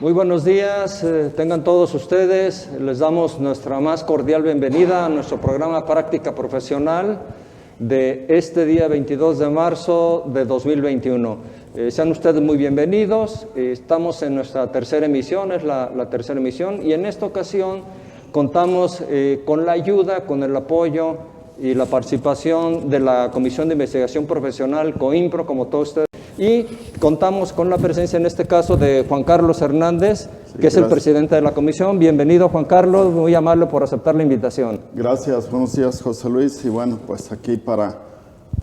Muy buenos días, tengan todos ustedes. Les damos nuestra más cordial bienvenida a nuestro programa Práctica Profesional de este día 22 de marzo de 2021. Sean ustedes muy bienvenidos. Estamos en nuestra tercera emisión, es la tercera emisión, y en esta ocasión contamos con la ayuda, con el apoyo y la participación de la Comisión de Investigación Profesional, COIMPRO, como todos ustedes. Y contamos con la presencia en este caso de Juan Carlos Hernández, que es el presidente de la comisión. Bienvenido, Juan Carlos, muy amable por aceptar la invitación. Gracias, buenos días, José Luis. Y bueno, pues aquí para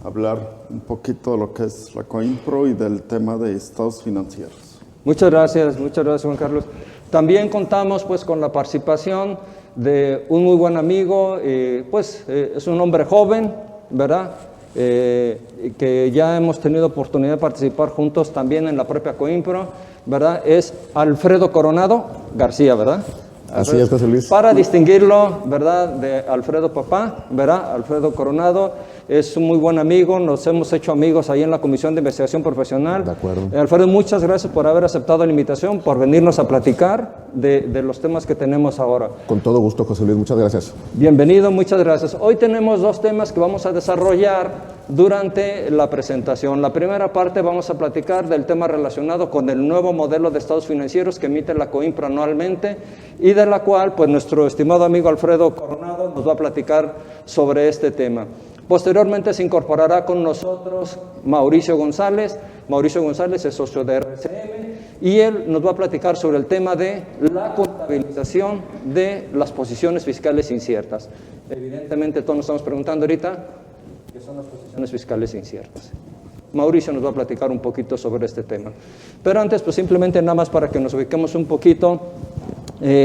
hablar un poquito de lo que es la COIMPRO y del tema de estados financieros. Muchas gracias, Juan Carlos. También contamos pues con la participación de un muy buen amigo, es un hombre joven, ¿verdad? Que ya hemos tenido oportunidad de participar juntos también en la propia COIMPRO, ¿verdad? Es Alfredo Coronado García, ¿verdad? Así es, José Luis. Para distinguirlo, ¿verdad? De Alfredo Papá, ¿verdad? Alfredo Coronado es un muy buen amigo, nos hemos hecho amigos ahí en la Comisión de Investigación Profesional. De acuerdo. Alfredo, muchas gracias por haber aceptado la invitación, por venirnos a platicar de los temas que tenemos ahora. Con todo gusto, José Luis, muchas gracias. Bienvenido, muchas gracias. Hoy tenemos dos temas que vamos a desarrollar durante la presentación. La primera parte vamos a platicar del tema relacionado con el nuevo modelo de estados financieros que emite la COIMPRO anualmente y de la cual pues nuestro estimado amigo Alfredo Coronado nos va a platicar sobre este tema. Posteriormente se incorporará con nosotros Mauricio González. Mauricio González es socio de RCM y él nos va a platicar sobre el tema de la contabilización de las posiciones fiscales inciertas. Evidentemente todos nos estamos preguntando ahorita qué son las posiciones fiscales inciertas. Mauricio nos va a platicar un poquito sobre este tema. Pero antes, pues simplemente nada más para que nos ubiquemos un poquito.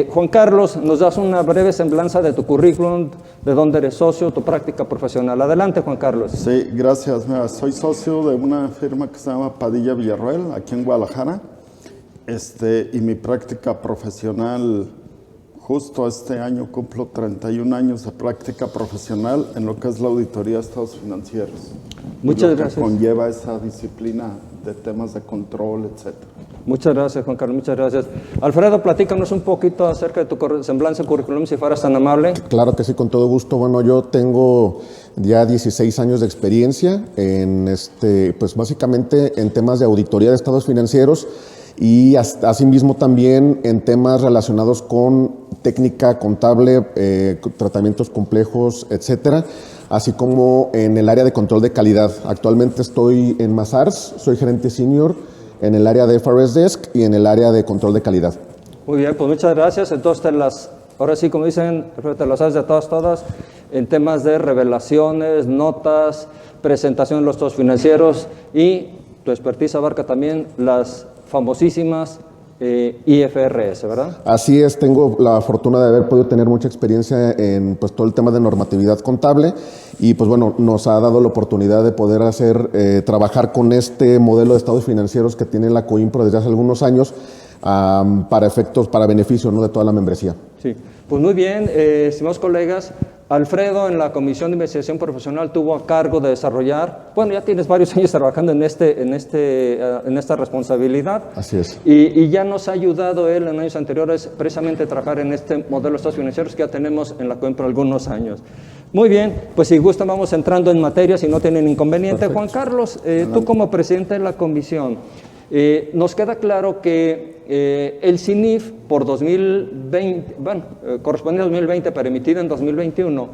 Juan Carlos, nos das una breve semblanza de tu currículum, de dónde eres socio, tu práctica profesional. Adelante, Juan Carlos. Sí, gracias. Mira, soy socio de una firma que se llama Padilla Villarroel, aquí en Guadalajara. Y mi práctica profesional, justo este año cumplo 31 años de práctica profesional en lo que es la auditoría de estados financieros. Muchas gracias. Que conlleva esa disciplina de temas de control, etcétera. Muchas gracias, Juan Carlos, muchas gracias. Alfredo, platícanos un poquito acerca de tu semblanza curriculum, si fueras tan amable. Claro que sí, con todo gusto. Bueno, yo tengo ya 16 años de experiencia en pues básicamente en temas de auditoría de estados financieros y asimismo también en temas relacionados con técnica contable, tratamientos complejos, etcétera, así como en el área de control de calidad. Actualmente estoy en Mazars, soy gerente senior en el área de FRS Desk y en el área de control de calidad. Muy bien, pues muchas gracias. Entonces, ahora sí, como dicen, te las sabes de todas, en temas de revelaciones, notas, presentación de los estados financieros, y tu expertise abarca también las famosísimas IFRS, ¿verdad? Así es, tengo la fortuna de haber podido tener mucha experiencia en pues, todo el tema de normatividad contable y pues bueno, nos ha dado la oportunidad de poder trabajar con este modelo de estados financieros que tiene la COIMPRO desde hace algunos años para beneficio, ¿no?, de toda la membresía. Sí. Pues muy bien, estimados colegas, Alfredo en la Comisión de Investigación Profesional tuvo a cargo de desarrollar, bueno, ya tienes varios años trabajando en esta responsabilidad. Así es. Y ya nos ha ayudado él en años anteriores precisamente a trabajar en este modelo de estados financieros que ya tenemos en la COIMPRO algunos años. Muy bien, pues si gustan vamos entrando en materia, si no tienen inconveniente. Perfecto. Juan Carlos, tú como presidente de la comisión, nos queda claro que el CINIF por 2020, correspondiente a 2020 pero emitido en 2021,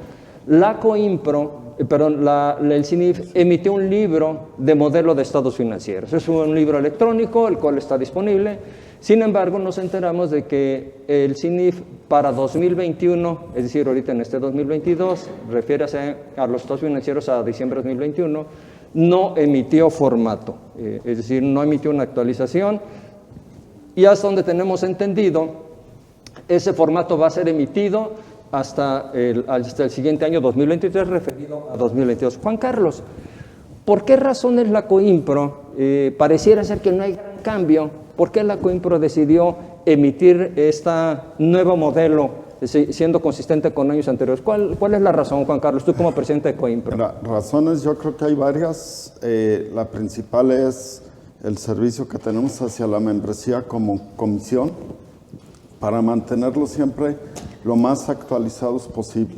la COIMPRO, el CINIF emitió un libro de modelo de estados financieros. Es un libro electrónico, el cual está disponible. Sin embargo, nos enteramos de que el CINIF para 2021, es decir, ahorita en este 2022, refiérase a los estados financieros a diciembre de 2021, no emitió formato, es decir, no emitió una actualización. Y hasta donde tenemos entendido, ese formato va a ser emitido hasta el siguiente año 2023, referido a 2022. Juan Carlos, ¿por qué razones la COIMPRO, pareciera ser que no hay gran cambio, por qué la COIMPRO decidió emitir este nuevo modelo, siendo consistente con años anteriores? ¿Cuál es la razón, Juan Carlos, tú como presidente de COIMPRO? Razones, yo creo que hay varias. La principal es el servicio que tenemos hacia la membresía como comisión para mantenerlo siempre lo más actualizados posible.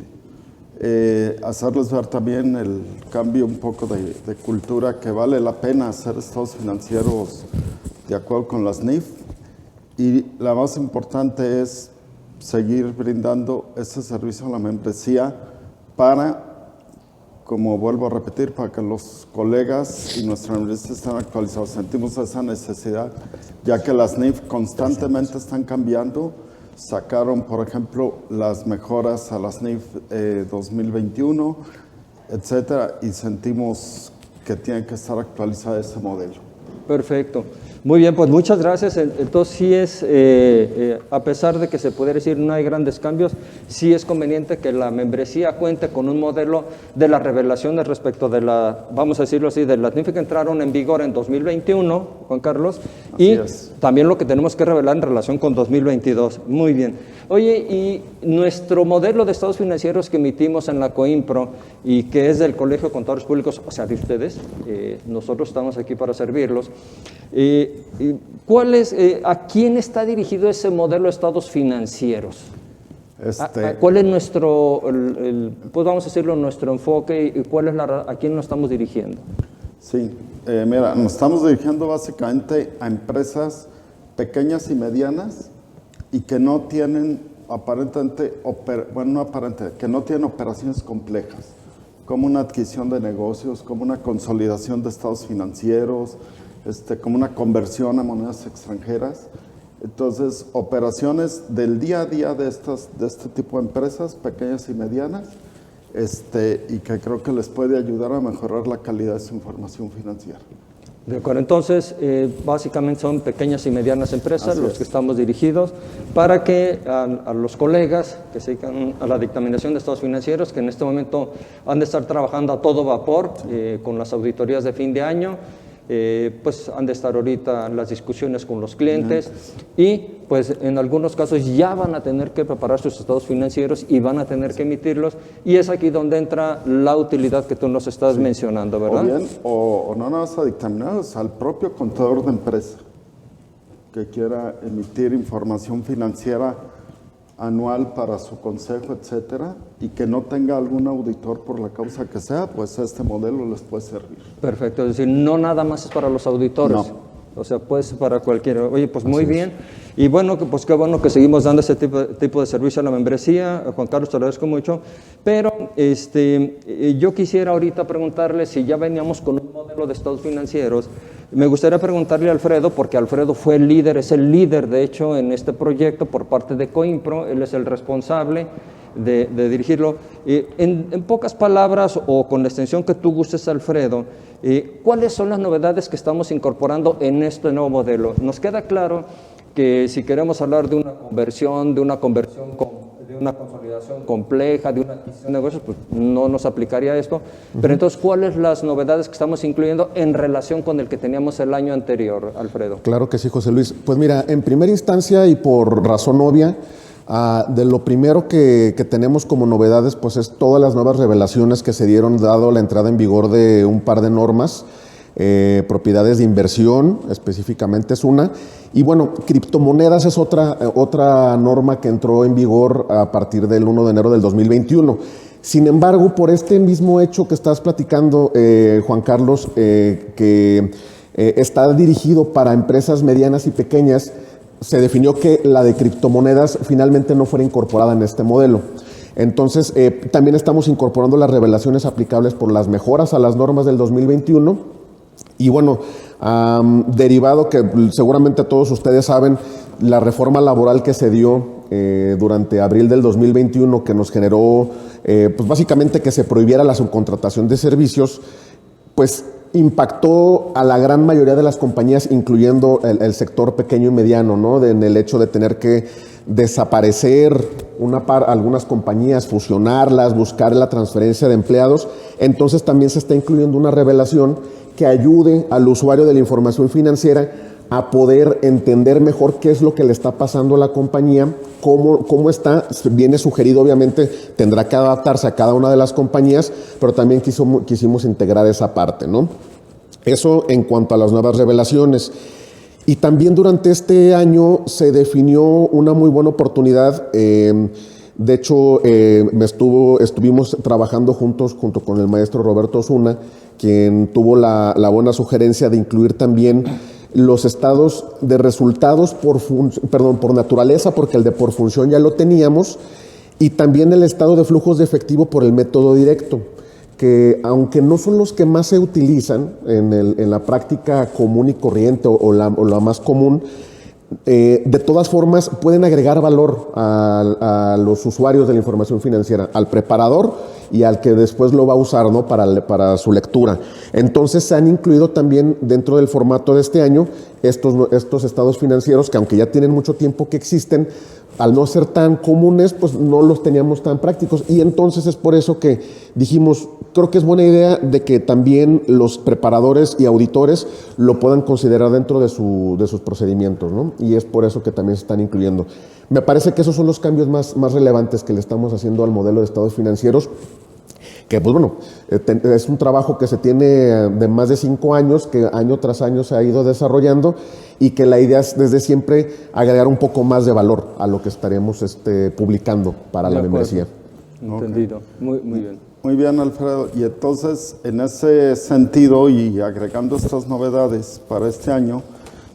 Hacerles ver también el cambio un poco de cultura, que vale la pena hacer estados financieros de acuerdo con las NIF, y la más importante es seguir brindando ese servicio a la membresía para, como vuelvo a repetir, para que los colegas y nuestra membresía estén actualizados. Sentimos esa necesidad, ya que las NIF constantemente están cambiando. Sacaron, por ejemplo, las mejoras a las NIF 2021, etcétera, y sentimos que tiene que estar actualizado ese modelo. Perfecto. Muy bien, pues muchas gracias. Entonces sí es, a pesar de que se puede decir no hay grandes cambios, sí es conveniente que la membresía cuente con un modelo de las revelaciones respecto de la, vamos a decirlo así, de las NIF que entraron en vigor en 2021, Juan Carlos, y también lo que tenemos que revelar en relación con 2022. Muy bien. Oye, y nuestro modelo de estados financieros que emitimos en la COIMPRO y que es del Colegio de Contadores Públicos, o sea, de ustedes, nosotros estamos aquí para servirlos. ¿A quién está dirigido ese modelo de estados financieros? ¿Cuál es nuestro, pues vamos a decirlo, nuestro enfoque y cuál es a quién nos estamos dirigiendo? Sí, mira, nos estamos dirigiendo básicamente a empresas pequeñas y medianas y que no tienen que no tienen operaciones complejas, como una adquisición de negocios, como una consolidación de estados financieros, como una conversión a monedas extranjeras. Entonces, operaciones del día a día de este tipo de empresas, pequeñas y medianas, y que creo que les puede ayudar a mejorar la calidad de su información financiera. De acuerdo, entonces básicamente son pequeñas y medianas empresas los que estamos dirigidos para que a los colegas que se dedican a la dictaminación de estados financieros, que en este momento han de estar trabajando a todo vapor con las auditorías de fin de año, pues han de estar ahorita en las discusiones con los clientes y pues en algunos casos ya van a tener que preparar sus estados financieros y van a tener que emitirlos, y es aquí donde entra la utilidad que tú nos estás mencionando, ¿verdad? O no nada más a dictaminarlos, al propio contador de empresa que quiera emitir información financiera anual para su consejo, etcétera, y que no tenga algún auditor por la causa que sea, pues este modelo les puede servir. Perfecto, es decir, no nada más es para los auditores. No. O sea, pues para cualquiera. Oye, pues muy bien. Y bueno, pues qué bueno que seguimos dando ese tipo de servicio a la membresía. Juan Carlos, te lo agradezco mucho. Pero yo quisiera ahorita preguntarle si ya veníamos con un modelo de estados financieros. Me gustaría preguntarle a Alfredo, porque Alfredo fue el líder, es el líder de hecho en este proyecto por parte de COIMPRO, él es el responsable de dirigirlo. En pocas palabras o con la extensión que tú gustes, Alfredo, ¿cuáles son las novedades que estamos incorporando en este nuevo modelo? Nos queda claro que si queremos hablar de una conversión, de una consolidación compleja, de una adquisición de negocios, pues no nos aplicaría esto. Pero entonces, ¿cuáles las novedades que estamos incluyendo en relación con el que teníamos el año anterior, Alfredo? Claro que sí, José Luis. Pues mira, en primera instancia y por razón obvia, de lo primero que tenemos como novedades, pues es todas las nuevas revelaciones que se dieron dado la entrada en vigor de un par de normas, propiedades de inversión, específicamente es una, y bueno, criptomonedas es otra norma que entró en vigor a partir del 1 de enero del 2021. Sin embargo, por este mismo hecho que estás platicando, Juan Carlos, que está dirigido para empresas medianas y pequeñas, se definió que la de criptomonedas finalmente no fuera incorporada en este modelo. Entonces, también estamos incorporando las revelaciones aplicables por las mejoras a las normas del 2021. Y bueno, derivado que seguramente todos ustedes saben, la reforma laboral que se dio durante abril del 2021, que nos generó, pues básicamente que se prohibiera la subcontratación de servicios, pues impactó a la gran mayoría de las compañías, incluyendo el sector pequeño y mediano, ¿no? En el hecho de tener que desaparecer algunas compañías, fusionarlas, buscar la transferencia de empleados. Entonces también se está incluyendo una revelación que ayude al usuario de la información financiera a poder entender mejor qué es lo que le está pasando a la compañía, cómo está. Viene sugerido, obviamente, tendrá que adaptarse a cada una de las compañías, pero también quisimos integrar esa parte, ¿no? Eso en cuanto a las nuevas revelaciones. Y también durante este año se definió una muy buena oportunidad. De hecho, estuvimos trabajando junto con el maestro Roberto Osuna, quien tuvo la buena sugerencia de incluir también los estados de resultados por naturaleza, porque el de por función ya lo teníamos, y también el estado de flujos de efectivo por el método directo, que aunque no son los que más se utilizan en la práctica común y corriente o la más común, de todas formas pueden agregar valor a los usuarios de la información financiera, al preparador y al que después lo va a usar, ¿no?, para su lectura. Entonces se han incluido también dentro del formato de este año estos estados financieros que, aunque ya tienen mucho tiempo que existen, al no ser tan comunes, pues no los teníamos tan prácticos. Y entonces es por eso que dijimos, creo que es buena idea de que también los preparadores y auditores lo puedan considerar dentro de sus procedimientos, ¿no? Y es por eso que también se están incluyendo. Me parece que esos son los cambios más relevantes que le estamos haciendo al modelo de estados financieros, que pues bueno, es un trabajo que se tiene de más de 5 años, que año tras año se ha ido desarrollando, y que la idea es desde siempre agregar un poco más de valor a lo que estaremos publicando para la membresía. Entendido, muy bien. Muy bien, Alfredo. Y entonces, en ese sentido y agregando estas novedades para este año,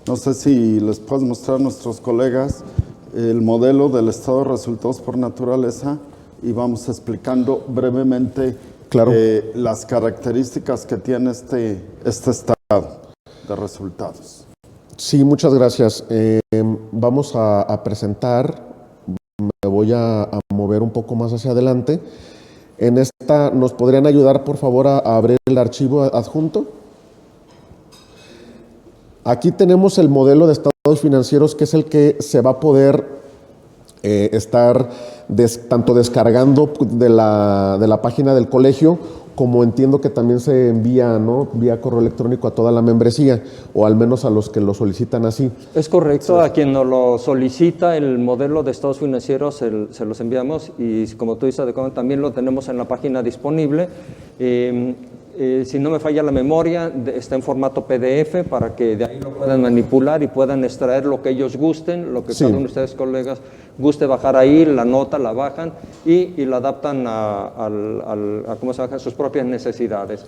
no sé si les puedes mostrar a nuestros colegas el modelo del estado de resultados por naturaleza, y vamos explicando brevemente las características que tiene este estado de resultados. Sí, muchas gracias. Vamos a presentar, me voy a mover un poco más hacia adelante. En esta, ¿nos podrían ayudar, por favor, a abrir el archivo adjunto? Aquí tenemos el modelo de estados financieros, que es el que se va a poder estar tanto descargando de la página del colegio, como entiendo que también se envía, ¿no?, vía correo electrónico a toda la membresía, o al menos a los que lo solicitan así. Es correcto, a quien nos lo solicita el modelo de estados financieros se los enviamos, y como tú dices, también lo tenemos en la página disponible. Si no me falla la memoria, está en formato PDF para que de ahí lo puedan manipular y puedan extraer lo que ellos gusten, lo que cada uno de ustedes, colegas, guste bajar ahí, la nota, la bajan y la adaptan a cómo se llama, sus propias necesidades.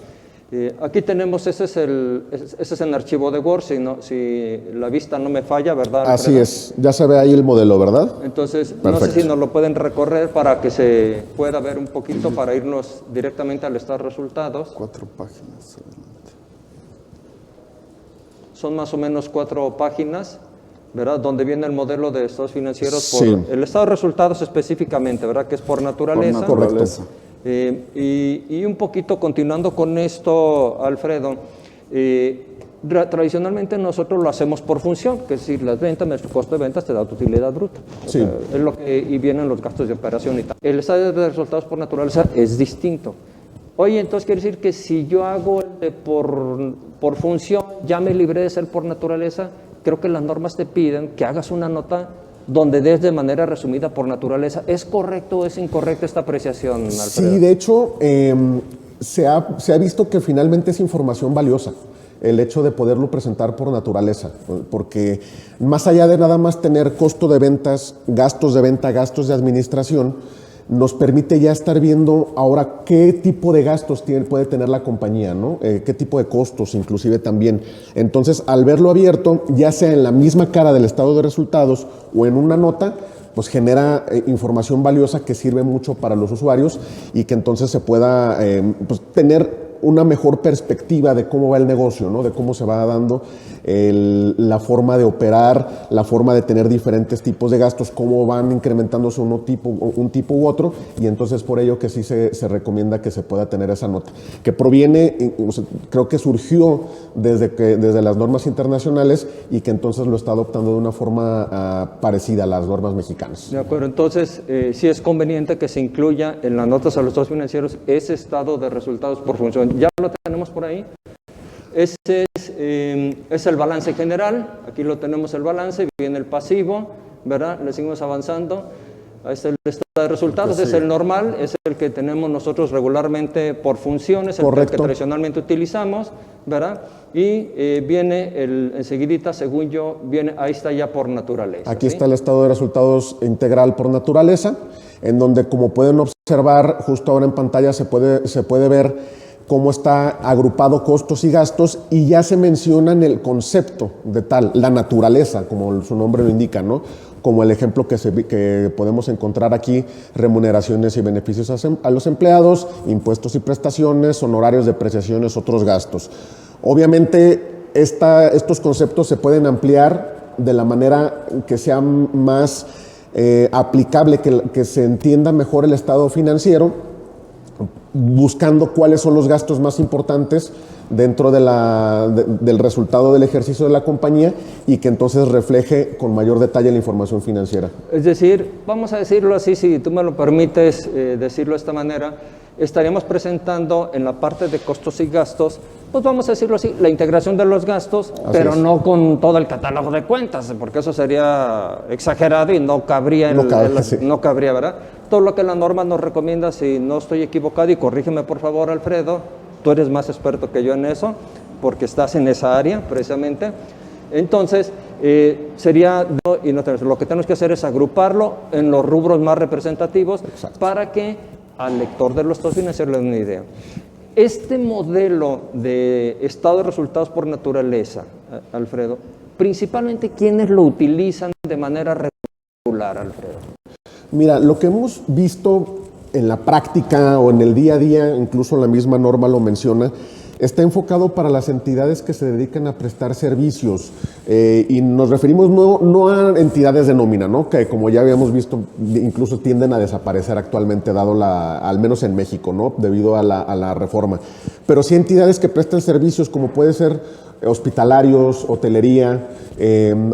Aquí tenemos, ese es en archivo de Word, si la vista no me falla, ¿verdad, Alfredo? Así es, ya se ve ahí el modelo, ¿verdad? Entonces, Perfecto. No sé si nos lo pueden recorrer para que se pueda ver un poquito, para irnos directamente al estado de resultados. 4 páginas. Adelante. Son más o menos 4 páginas, ¿verdad?, donde viene el modelo de estados financieros por el estado de resultados específicamente, ¿verdad?, que es por naturaleza. Por naturaleza. Y un poquito continuando con esto, Alfredo, tradicionalmente nosotros lo hacemos por función, que es decir, las ventas, nuestro costo de ventas te da tu utilidad bruta. Sí. Es lo que, y vienen los gastos de operación y tal. El estado de resultados por naturaleza es distinto. Oye, entonces quiere decir que si yo hago por función, ya me libré de ser por naturaleza. Creo que las normas te piden que hagas una nota donde des de manera resumida por naturaleza. ¿Es correcto o es incorrecta esta apreciación, Alfredo? Sí, de hecho, se ha visto que finalmente es información valiosa el hecho de poderlo presentar por naturaleza, porque más allá de nada más tener costo de ventas, gastos de venta, gastos de administración, nos permite ya estar viendo ahora qué tipo de gastos puede tener la compañía, ¿no? Qué tipo de costos inclusive también. Entonces, al verlo abierto, ya sea en la misma cara del estado de resultados o en una nota, pues genera información valiosa que sirve mucho para los usuarios, y que entonces se pueda pues tener una mejor perspectiva de cómo va el negocio, ¿no?, de cómo se va dando la forma de operar, la forma de tener diferentes tipos de gastos, cómo van incrementándose un tipo u otro, y entonces por ello que sí se recomienda que se pueda tener esa nota, que proviene, creo que surgió desde las normas internacionales, y que entonces lo está adoptando de una forma parecida a las normas mexicanas. De acuerdo, entonces sí es conveniente que se incluya en las notas a los estados financieros ese estado de resultados por función. Ya lo tenemos por ahí. Ese es el balance general. Aquí lo tenemos, el balance, viene el pasivo, ¿verdad? Le seguimos avanzando. Ahí está el estado de resultados, es el normal, es el que tenemos nosotros regularmente por funciones, el que tradicionalmente utilizamos, ¿verdad? Y viene enseguidita, según yo, ahí está ya por naturaleza. Aquí está el estado de resultados integral por naturaleza, en donde, como pueden observar, justo ahora en pantalla se puede ver cómo está agrupado costos y gastos, y ya se menciona en el concepto de tal, la naturaleza, como su nombre lo indica, ¿no? Como el ejemplo que podemos encontrar aquí: remuneraciones y beneficios a los empleados, impuestos y prestaciones, honorarios, depreciaciones, otros gastos. Obviamente, estos conceptos se pueden ampliar de la manera que sea más aplicable, que se entienda mejor el estado financiero, buscando cuáles son los gastos más importantes dentro del resultado del ejercicio de la compañía, y que entonces refleje con mayor detalle la información financiera. Es decir, vamos a decirlo así, si tú me lo permites decirlo de esta manera, estaríamos presentando en la parte de costos y gastos, pues vamos a decirlo así, la integración de los gastos, pero no con todo el catálogo de cuentas, porque eso sería exagerado y no cabría, no cabría, ¿verdad? Todo lo que la norma nos recomienda, si no estoy equivocado, y corrígeme por favor, Alfredo, tú eres más experto que yo en eso, porque estás en esa área precisamente. Entonces, sería, y no, lo que tenemos que hacer es agruparlo en los rubros más representativos. Exacto. Para que al lector de los estados financieros le dé una idea. Este modelo de estado de resultados por naturaleza, Alfredo, principalmente, ¿quiénes lo utilizan de manera regular, Alfredo? Mira, lo que hemos visto en la práctica o en el día a día, incluso la misma norma lo menciona, está enfocado para las entidades que se dedican a prestar servicios, y nos referimos no a entidades de nómina, ¿no? Que, como ya habíamos visto, incluso tienden a desaparecer actualmente, dado al menos en México, ¿no? Debido a la reforma. Pero sí entidades que prestan servicios, como puede ser hospitalarios, hotelería,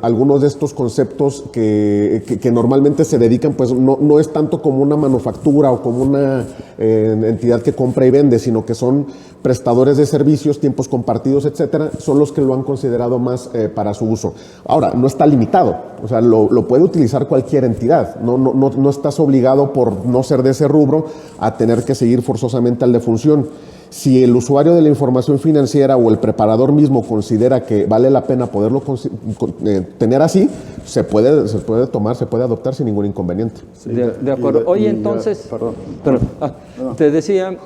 algunos de estos conceptos que normalmente se dedican, pues no es tanto como una manufactura o como una entidad que compra y vende, sino que son prestadores de servicios, tiempos compartidos, etcétera, son los que lo han considerado más para su uso. Ahora, no está limitado, o sea, lo puede utilizar cualquier entidad, no estás obligado, por no ser de ese rubro, a tener que seguir forzosamente al de función. Si el usuario de la información financiera o el preparador mismo considera que vale la pena poderlo tener así, se puede tomar, se puede adoptar sin ningún inconveniente. Sí, de acuerdo. Oye, entonces, te decía,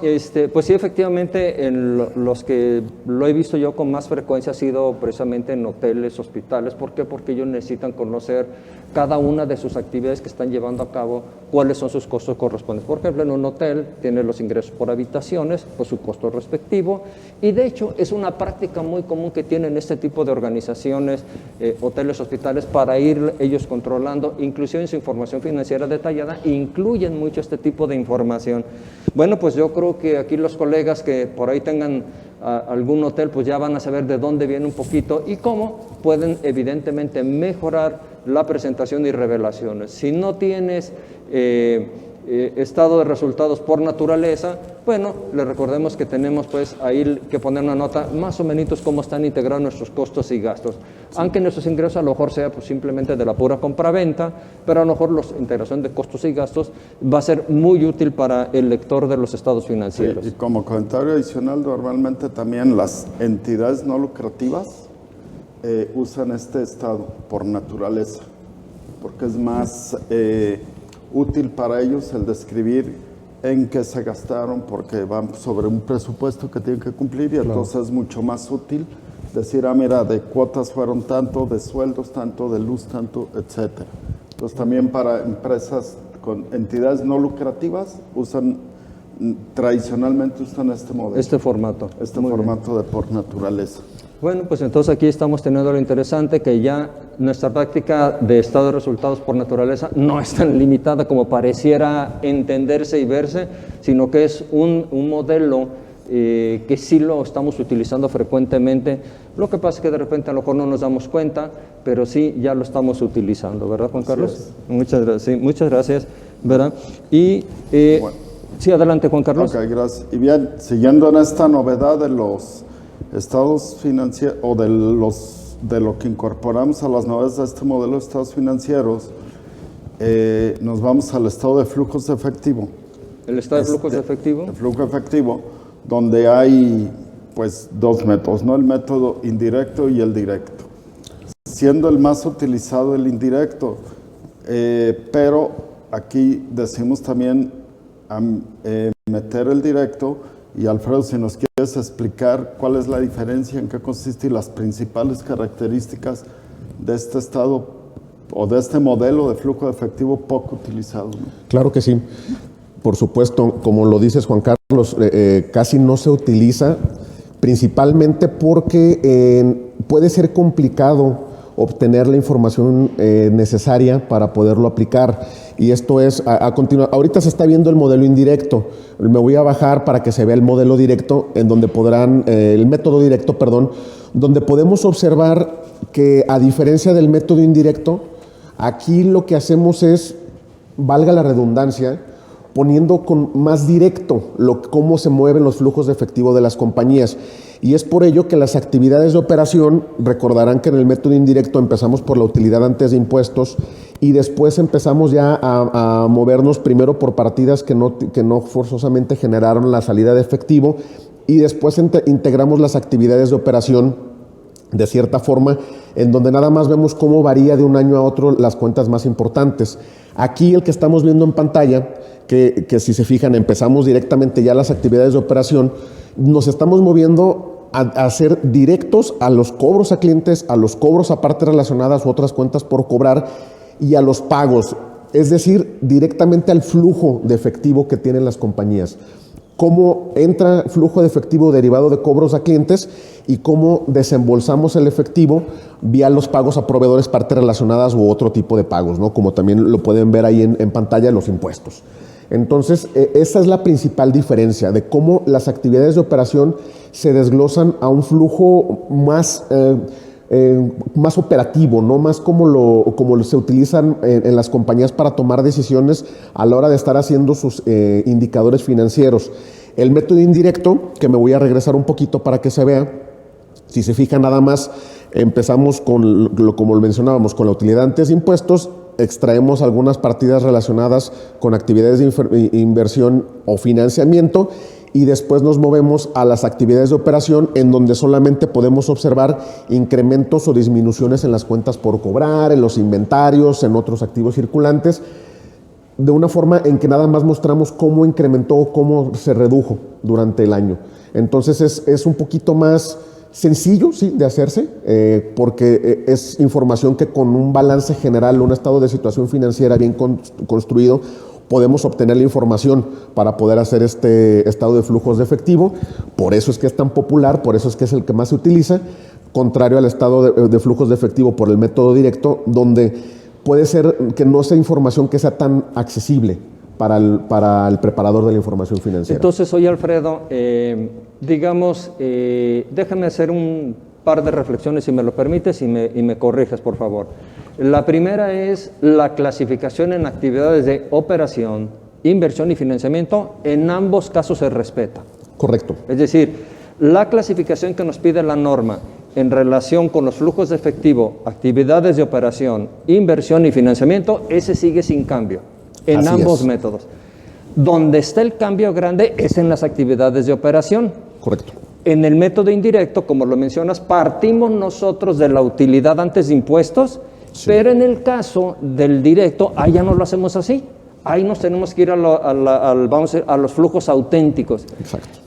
pues sí, efectivamente, los que lo he visto yo con más frecuencia ha sido precisamente en hoteles, hospitales. ¿Por qué? Porque ellos necesitan conocer cada una de sus actividades que están llevando a cabo, cuáles son sus costos correspondientes. Por ejemplo, en un hotel tiene los ingresos por habitaciones, pues su costo respectivo, y de hecho es una práctica muy común que tienen este tipo de organizaciones, hoteles, hospitales, para ir ellos controlando, inclusive en su información financiera detallada, incluyen mucho este tipo de información. Bueno, pues yo creo que aquí los colegas que por ahí tengan algún hotel, pues ya van a saber de dónde viene un poquito y cómo pueden evidentemente mejorar la presentación y revelaciones. Si no tienes estado de resultados por naturaleza, bueno, le recordemos que tenemos pues ahí que poner una nota más o menos cómo están integrados nuestros costos y gastos, sí. Aunque nuestros ingresos a lo mejor sea pues simplemente de la pura compra-venta, pero a lo mejor la integración de costos y gastos va a ser muy útil para el lector de los estados financieros. Sí, y como comentario adicional, normalmente también las entidades no lucrativas usan este estado por naturaleza, porque es más útil para ellos el describir en qué se gastaron, porque van sobre un presupuesto que tienen que cumplir, y entonces es mucho más útil decir, mira, de cuotas fueron tanto, de sueldos tanto, de luz tanto, etcétera. Entonces también para empresas con entidades no lucrativas tradicionalmente usan este modelo. Este formato. Este formato de por naturaleza. Bueno, pues entonces aquí estamos teniendo lo interesante, que ya nuestra práctica de estado de resultados por naturaleza no es tan limitada como pareciera entenderse y verse, sino que es un modelo que sí lo estamos utilizando frecuentemente. Lo que pasa es que de repente a lo mejor no nos damos cuenta, pero sí ya lo estamos utilizando, ¿verdad, Juan Carlos? Muchas gracias, sí, muchas gracias, ¿verdad? Y bueno. Sí, adelante, Juan Carlos. Ok, gracias. Y bien, siguiendo en esta novedad de los estados financieros, o de lo que incorporamos a las novedades de este modelo de estados financieros, nos vamos al estado de flujos de efectivo. El estado de flujos de efectivo. De flujo efectivo, donde hay pues dos métodos, ¿no? El método indirecto y el directo. Siendo el más utilizado el indirecto, pero aquí decimos también meter el directo. Y Alfredo, si nos quieres explicar cuál es la diferencia, en qué consiste y las principales características de este estado o de este modelo de flujo de efectivo poco utilizado, ¿no? Claro que sí. Por supuesto, como lo dices, Juan Carlos, casi no se utiliza, principalmente porque puede ser complicado obtener la información necesaria para poderlo aplicar. Y esto es a continuar. Ahorita se está viendo el modelo indirecto. Me voy a bajar para que se vea el modelo directo, en donde el método directo, perdón, donde podemos observar que, a diferencia del método indirecto, aquí lo que hacemos es, valga la redundancia, poniendo con más directo cómo se mueven los flujos de efectivo de las compañías. Y es por ello que las actividades de operación, recordarán que en el método indirecto empezamos por la utilidad antes de impuestos y después empezamos ya a movernos primero por partidas que no forzosamente generaron la salida de efectivo, y después integramos las actividades de operación de cierta forma, en donde nada más vemos cómo varía de un año a otro las cuentas más importantes. Aquí el que estamos viendo en pantalla, que si se fijan empezamos directamente ya las actividades de operación, nos estamos moviendo a hacer directos a los cobros a clientes, a los cobros a partes relacionadas u otras cuentas por cobrar y a los pagos, es decir, directamente al flujo de efectivo que tienen las compañías. Cómo entra flujo de efectivo derivado de cobros a clientes y cómo desembolsamos el efectivo vía los pagos a proveedores, partes relacionadas u otro tipo de pagos, ¿no? Como también lo pueden ver ahí en pantalla, los impuestos. Entonces, esa es la principal diferencia de cómo las actividades de operación se desglosan a un flujo más operativo, ¿no? Más como se utilizan en las compañías para tomar decisiones a la hora de estar haciendo sus indicadores financieros. El método indirecto, que me voy a regresar un poquito para que se vea, si se fijan nada más, empezamos como lo mencionábamos, con la utilidad antes de impuestos, extraemos algunas partidas relacionadas con actividades de inversión o financiamiento, y después nos movemos a las actividades de operación, en donde solamente podemos observar incrementos o disminuciones en las cuentas por cobrar, en los inventarios, en otros activos circulantes, de una forma en que nada más mostramos cómo incrementó o cómo se redujo durante el año. Entonces es un poquito más sencillo, sí, de hacerse, porque es información que con un balance general, un estado de situación financiera bien construido, podemos obtener la información para poder hacer este estado de flujos de efectivo. Por eso es que es tan popular, por eso es que es el que más se utiliza, contrario al estado de flujos de efectivo por el método directo, donde puede ser que no sea información que sea tan accesible para el preparador de la información financiera. Entonces, oye, Alfredo, déjame hacer un par de reflexiones, si me lo permites, y me corriges, por favor. La primera es la clasificación en actividades de operación, inversión y financiamiento. En ambos casos se respeta. Correcto. Es decir, la clasificación que nos pide la norma en relación con los flujos de efectivo, actividades de operación, inversión y financiamiento, ese sigue sin cambio en Así ambos es. métodos. Donde está el cambio grande es en las actividades de operación. Correcto. En el método indirecto, como lo mencionas, partimos nosotros de la utilidad antes de impuestos, sí. Pero en el caso del directo, ahí ya no lo hacemos así. Ahí nos tenemos que ir a los flujos auténticos. Exacto.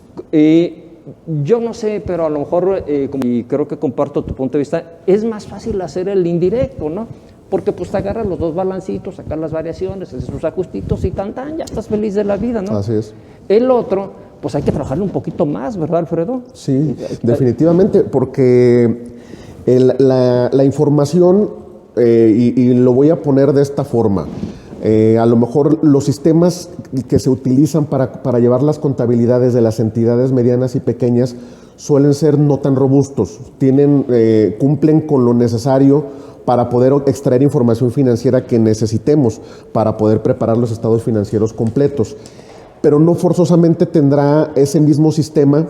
Yo no sé, pero a lo mejor, y creo que comparto tu punto de vista, es más fácil hacer el indirecto, ¿no? Porque pues te agarras los dos balancitos, sacas las variaciones, haces tus ajustitos y tan, ya estás feliz de la vida, ¿no? Así es. El otro, pues hay que trabajarle un poquito más, ¿verdad, Alfredo? Sí, definitivamente, porque la información, y lo voy a poner de esta forma, a lo mejor los sistemas que se utilizan para llevar las contabilidades de las entidades medianas y pequeñas suelen ser no tan robustos, cumplen con lo necesario para poder extraer información financiera que necesitemos para poder preparar los estados financieros completos. Pero no forzosamente tendrá ese mismo sistema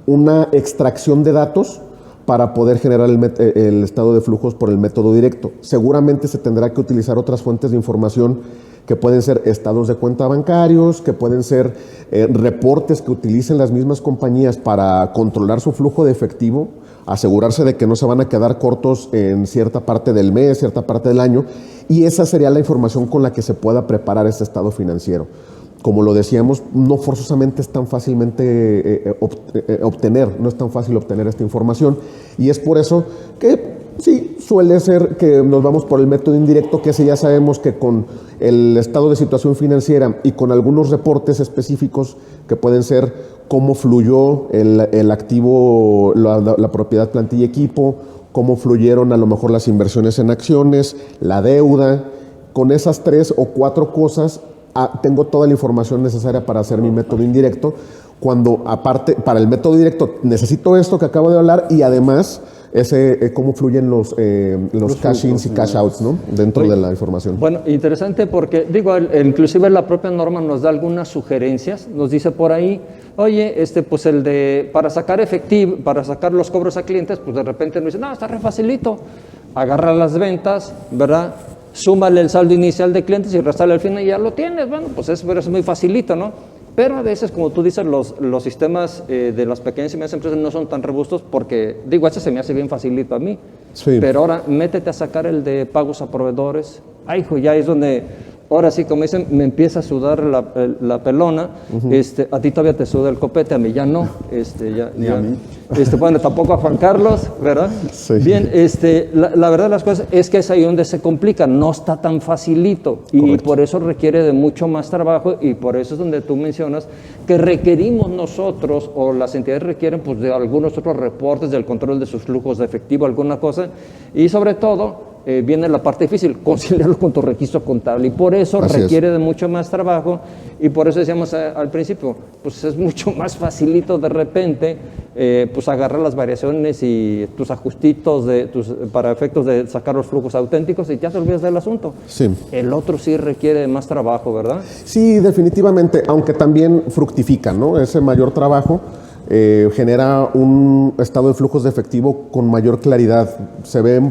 una extracción de datos para poder generar el estado de flujos por el método directo. Seguramente se tendrá que utilizar otras fuentes de información que pueden ser estados de cuenta bancarios, que pueden ser reportes que utilicen las mismas compañías para controlar su flujo de efectivo, asegurarse de que no se van a quedar cortos en cierta parte del mes, cierta parte del año, y esa sería la información con la que se pueda preparar este estado financiero. Como lo decíamos, no forzosamente es tan fácilmente no es tan fácil obtener esta información, y es por eso que sí, suele ser que nos vamos por el método indirecto, que ese ya sabemos que con el estado de situación financiera y con algunos reportes específicos que pueden ser cómo fluyó el activo, la propiedad, plantilla y equipo, cómo fluyeron a lo mejor las inversiones en acciones, la deuda. Con esas 3 o 4 cosas tengo toda la información necesaria para hacer mi método indirecto, cuando aparte para el método directo necesito esto que acabo de hablar y además cómo fluyen los cash-ins y cash-outs, ¿no? Dentro de la información. Bueno, interesante porque, digo, inclusive la propia norma nos da algunas sugerencias, nos dice por ahí, oye, pues para sacar efectivo, para sacar los cobros a clientes, pues de repente nos dice, no, está re facilito, agarra las ventas, ¿verdad? Súmale el saldo inicial de clientes y restale al final y ya lo tienes, bueno, pues eso es muy facilito, ¿no? Pero a veces, como tú dices, los sistemas de las pequeñas y medianas empresas no son tan robustos porque, digo, ese se me hace bien facilito a mí. Sí. Pero ahora métete a sacar el de pagos a proveedores. Ay, hijo, ya es donde, ahora sí, como dicen, me empieza a sudar la pelona. A ti todavía te suda el copete, a mí ya no. Ni a mí. Bueno, tampoco a Juan Carlos, ¿verdad? Sí. Bien, la verdad de las cosas es que es ahí donde se complica, no está tan facilito y Correcto. por eso requiere de mucho más trabajo y por eso es donde tú mencionas que requerimos nosotros o las entidades requieren pues de algunos otros reportes del control de sus flujos de efectivo, alguna cosa y sobre todo viene la parte difícil, conciliarlo con tu registro contable y por eso Así requiere de mucho más trabajo y por eso decíamos al principio, pues es mucho más facilito de repente pues agarrar las variaciones y tus ajustitos para efectos de sacar los flujos auténticos y ya te olvidas del asunto. Sí. El otro sí requiere de más trabajo, ¿verdad? Sí, definitivamente, aunque también fructifica, ¿no? Ese mayor trabajo genera un estado de flujos de efectivo con mayor claridad. Se ve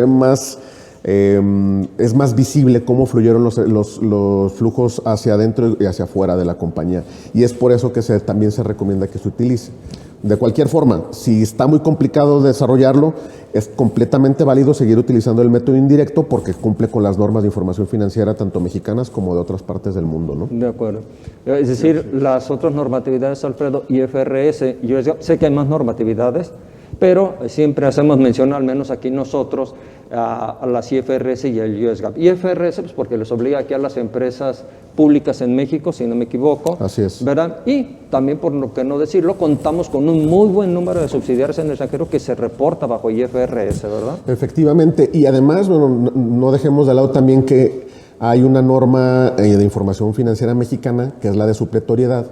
más, es más visible cómo fluyeron los flujos hacia adentro y hacia afuera de la compañía. Y es por eso que también se recomienda que se utilice. De cualquier forma, si está muy complicado desarrollarlo, es completamente válido seguir utilizando el método indirecto porque cumple con las normas de información financiera tanto mexicanas como de otras partes del mundo, ¿no? De acuerdo. Es decir, las otras normatividades, Alfredo, IFRS, yo sé que hay más normatividades, pero siempre hacemos mención, al menos aquí nosotros, a las IFRS y el US GAAP. IFRS, pues porque les obliga aquí a las empresas públicas en México, si no me equivoco. Así es. ¿Verdad? Y también, por lo que no decirlo, contamos con un muy buen número de subsidiarias en el extranjero que se reporta bajo IFRS, ¿verdad? Efectivamente. Y además, bueno, no dejemos de lado también que hay una norma de información financiera mexicana, que es la de supletoriedad,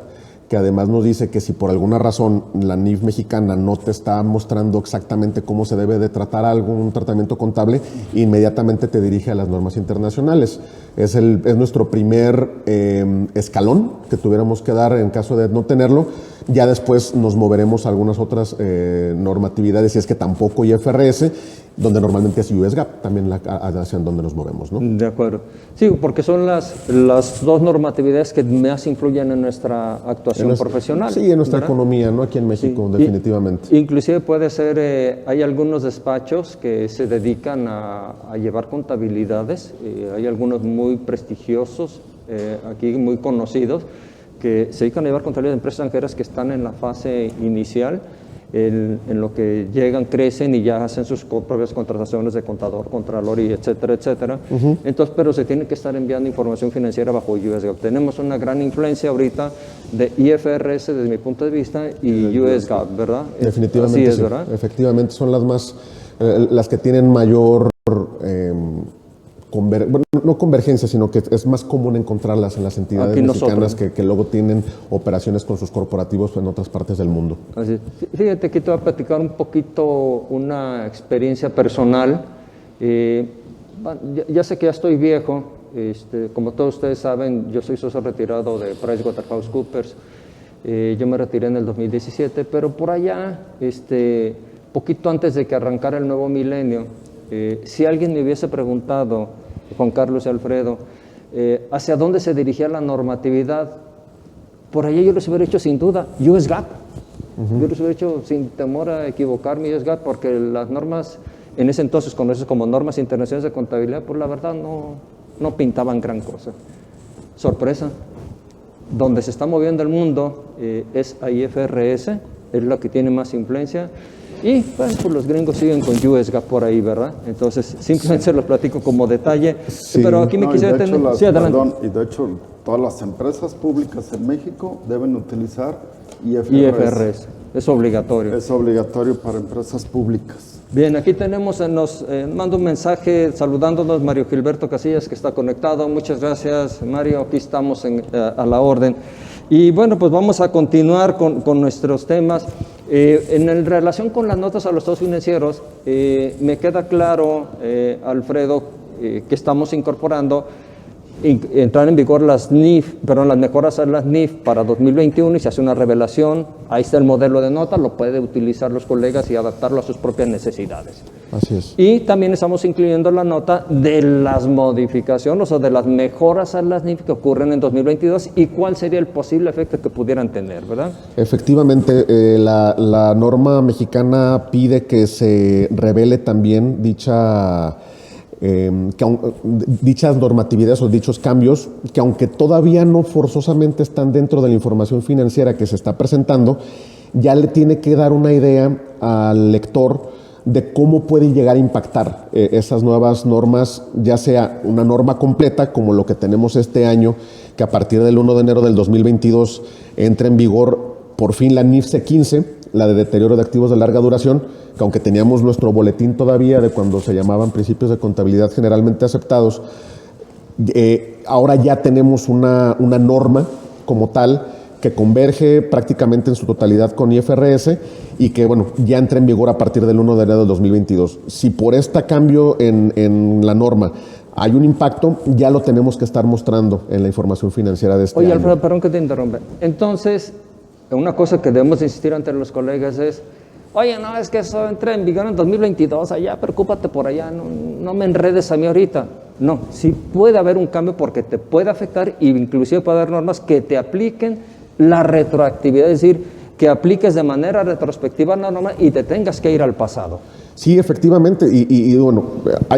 que además nos dice que si por alguna razón la NIF mexicana no te está mostrando exactamente cómo se debe de tratar un tratamiento contable, inmediatamente te dirige a las normas internacionales. Es nuestro primer escalón que tuviéramos que dar en caso de no tenerlo. Ya después nos moveremos a algunas otras normatividades, y es que tampoco IFRS, donde normalmente es US GAAP, también hacia donde nos movemos, ¿no? De acuerdo. Sí, porque son las dos normatividades que más influyen en nuestra actuación profesional. Sí, en nuestra ¿verdad? economía, ¿no? Aquí en México, Sí. definitivamente. Inclusive puede ser, hay algunos despachos que se dedican a llevar contabilidades, hay algunos muy prestigiosos, aquí muy conocidos, que se dedican a llevar contabilidad de empresas extranjeras que están en la fase inicial, en lo que llegan, crecen y ya hacen sus propias contrataciones de contador, contralor y etcétera, etcétera. Entonces, pero se tiene que estar enviando información financiera bajo US GAAP. Tenemos una gran influencia ahorita de IFRS desde mi punto de vista y US GAAP, ¿verdad? Definitivamente Así es, sí. ¿verdad? Efectivamente son las que tienen mayor bueno, no convergencia, sino que es más común encontrarlas en las entidades Aquí mexicanas nosotros. que luego tienen operaciones con sus corporativos en otras partes del mundo. Así es. Fíjate que te voy a platicar un poquito una experiencia personal. Ya sé que ya estoy viejo, como todos ustedes saben, yo soy socio retirado de PricewaterhouseCoopers. Yo me retiré en el 2017, pero por allá, poquito antes de que arrancara el nuevo milenio, si alguien me hubiese preguntado, Juan Carlos y Alfredo, hacia dónde se dirigía la normatividad, por allá yo les hubiera hecho sin duda US GAAP. Yo les hubiera hecho sin temor a equivocarme US GAAP, porque las normas en ese entonces, conocidas como normas internacionales de contabilidad, pues la verdad no pintaban gran cosa. Sorpresa, donde se está moviendo el mundo es a IFRS, es la que tiene más influencia, y bueno, pues los gringos siguen con US GAAP por ahí, ¿verdad? Entonces, simplemente se los platico como detalle, Sí. pero aquí me quisiera tener... Sí, adelante. Perdón, y de hecho, todas las empresas públicas en México deben utilizar IFRS. IFRS, es obligatorio. Es obligatorio para empresas públicas. Bien, aquí tenemos, nos manda un mensaje saludándonos Mario Gilberto Casillas, que está conectado. Muchas gracias, Mario, aquí estamos a la orden. Y bueno, pues vamos a continuar con nuestros temas. En relación con las notas a los estados financieros, me queda claro, Alfredo, que estamos incorporando entrar en vigor las NIF, perdón, las mejoras a las NIF para 2021 y se hace una revelación. Ahí está el modelo de nota, lo puede utilizar los colegas y adaptarlo a sus propias necesidades. Así es. Y también estamos incluyendo la nota de las modificaciones o de las mejoras a las NIF que ocurren en 2022 y cuál sería el posible efecto que pudieran tener, ¿verdad? Efectivamente, la norma mexicana pide que se revele también dichas normatividades o dichos cambios, que aunque todavía no forzosamente están dentro de la información financiera que se está presentando, ya le tiene que dar una idea al lector de cómo pueden llegar a impactar esas nuevas normas, ya sea una norma completa como lo que tenemos este año, que a partir del 1 de enero del 2022 entra en vigor por fin la NIF C15, la de deterioro de activos de larga duración, que aunque teníamos nuestro boletín todavía de cuando se llamaban principios de contabilidad generalmente aceptados, ahora ya tenemos una norma como tal que converge prácticamente en su totalidad con IFRS y que, bueno, ya entra en vigor a partir del 1 de enero de 2022. Si por este cambio en la norma hay un impacto, ya lo tenemos que estar mostrando en la información financiera de este año. Oye, Alfredo, perdón que te interrumpa. Entonces, una cosa que debemos insistir ante los colegas es, oye, no, es que eso entra en vigor en 2022, allá, preocúpate por allá, no me enredes a mí ahorita. No, sí puede haber un cambio porque te puede afectar e inclusive puede haber normas que te apliquen la retroactividad, es decir, que apliques de manera retrospectiva la norma y te tengas que ir al pasado. Sí, efectivamente, y bueno,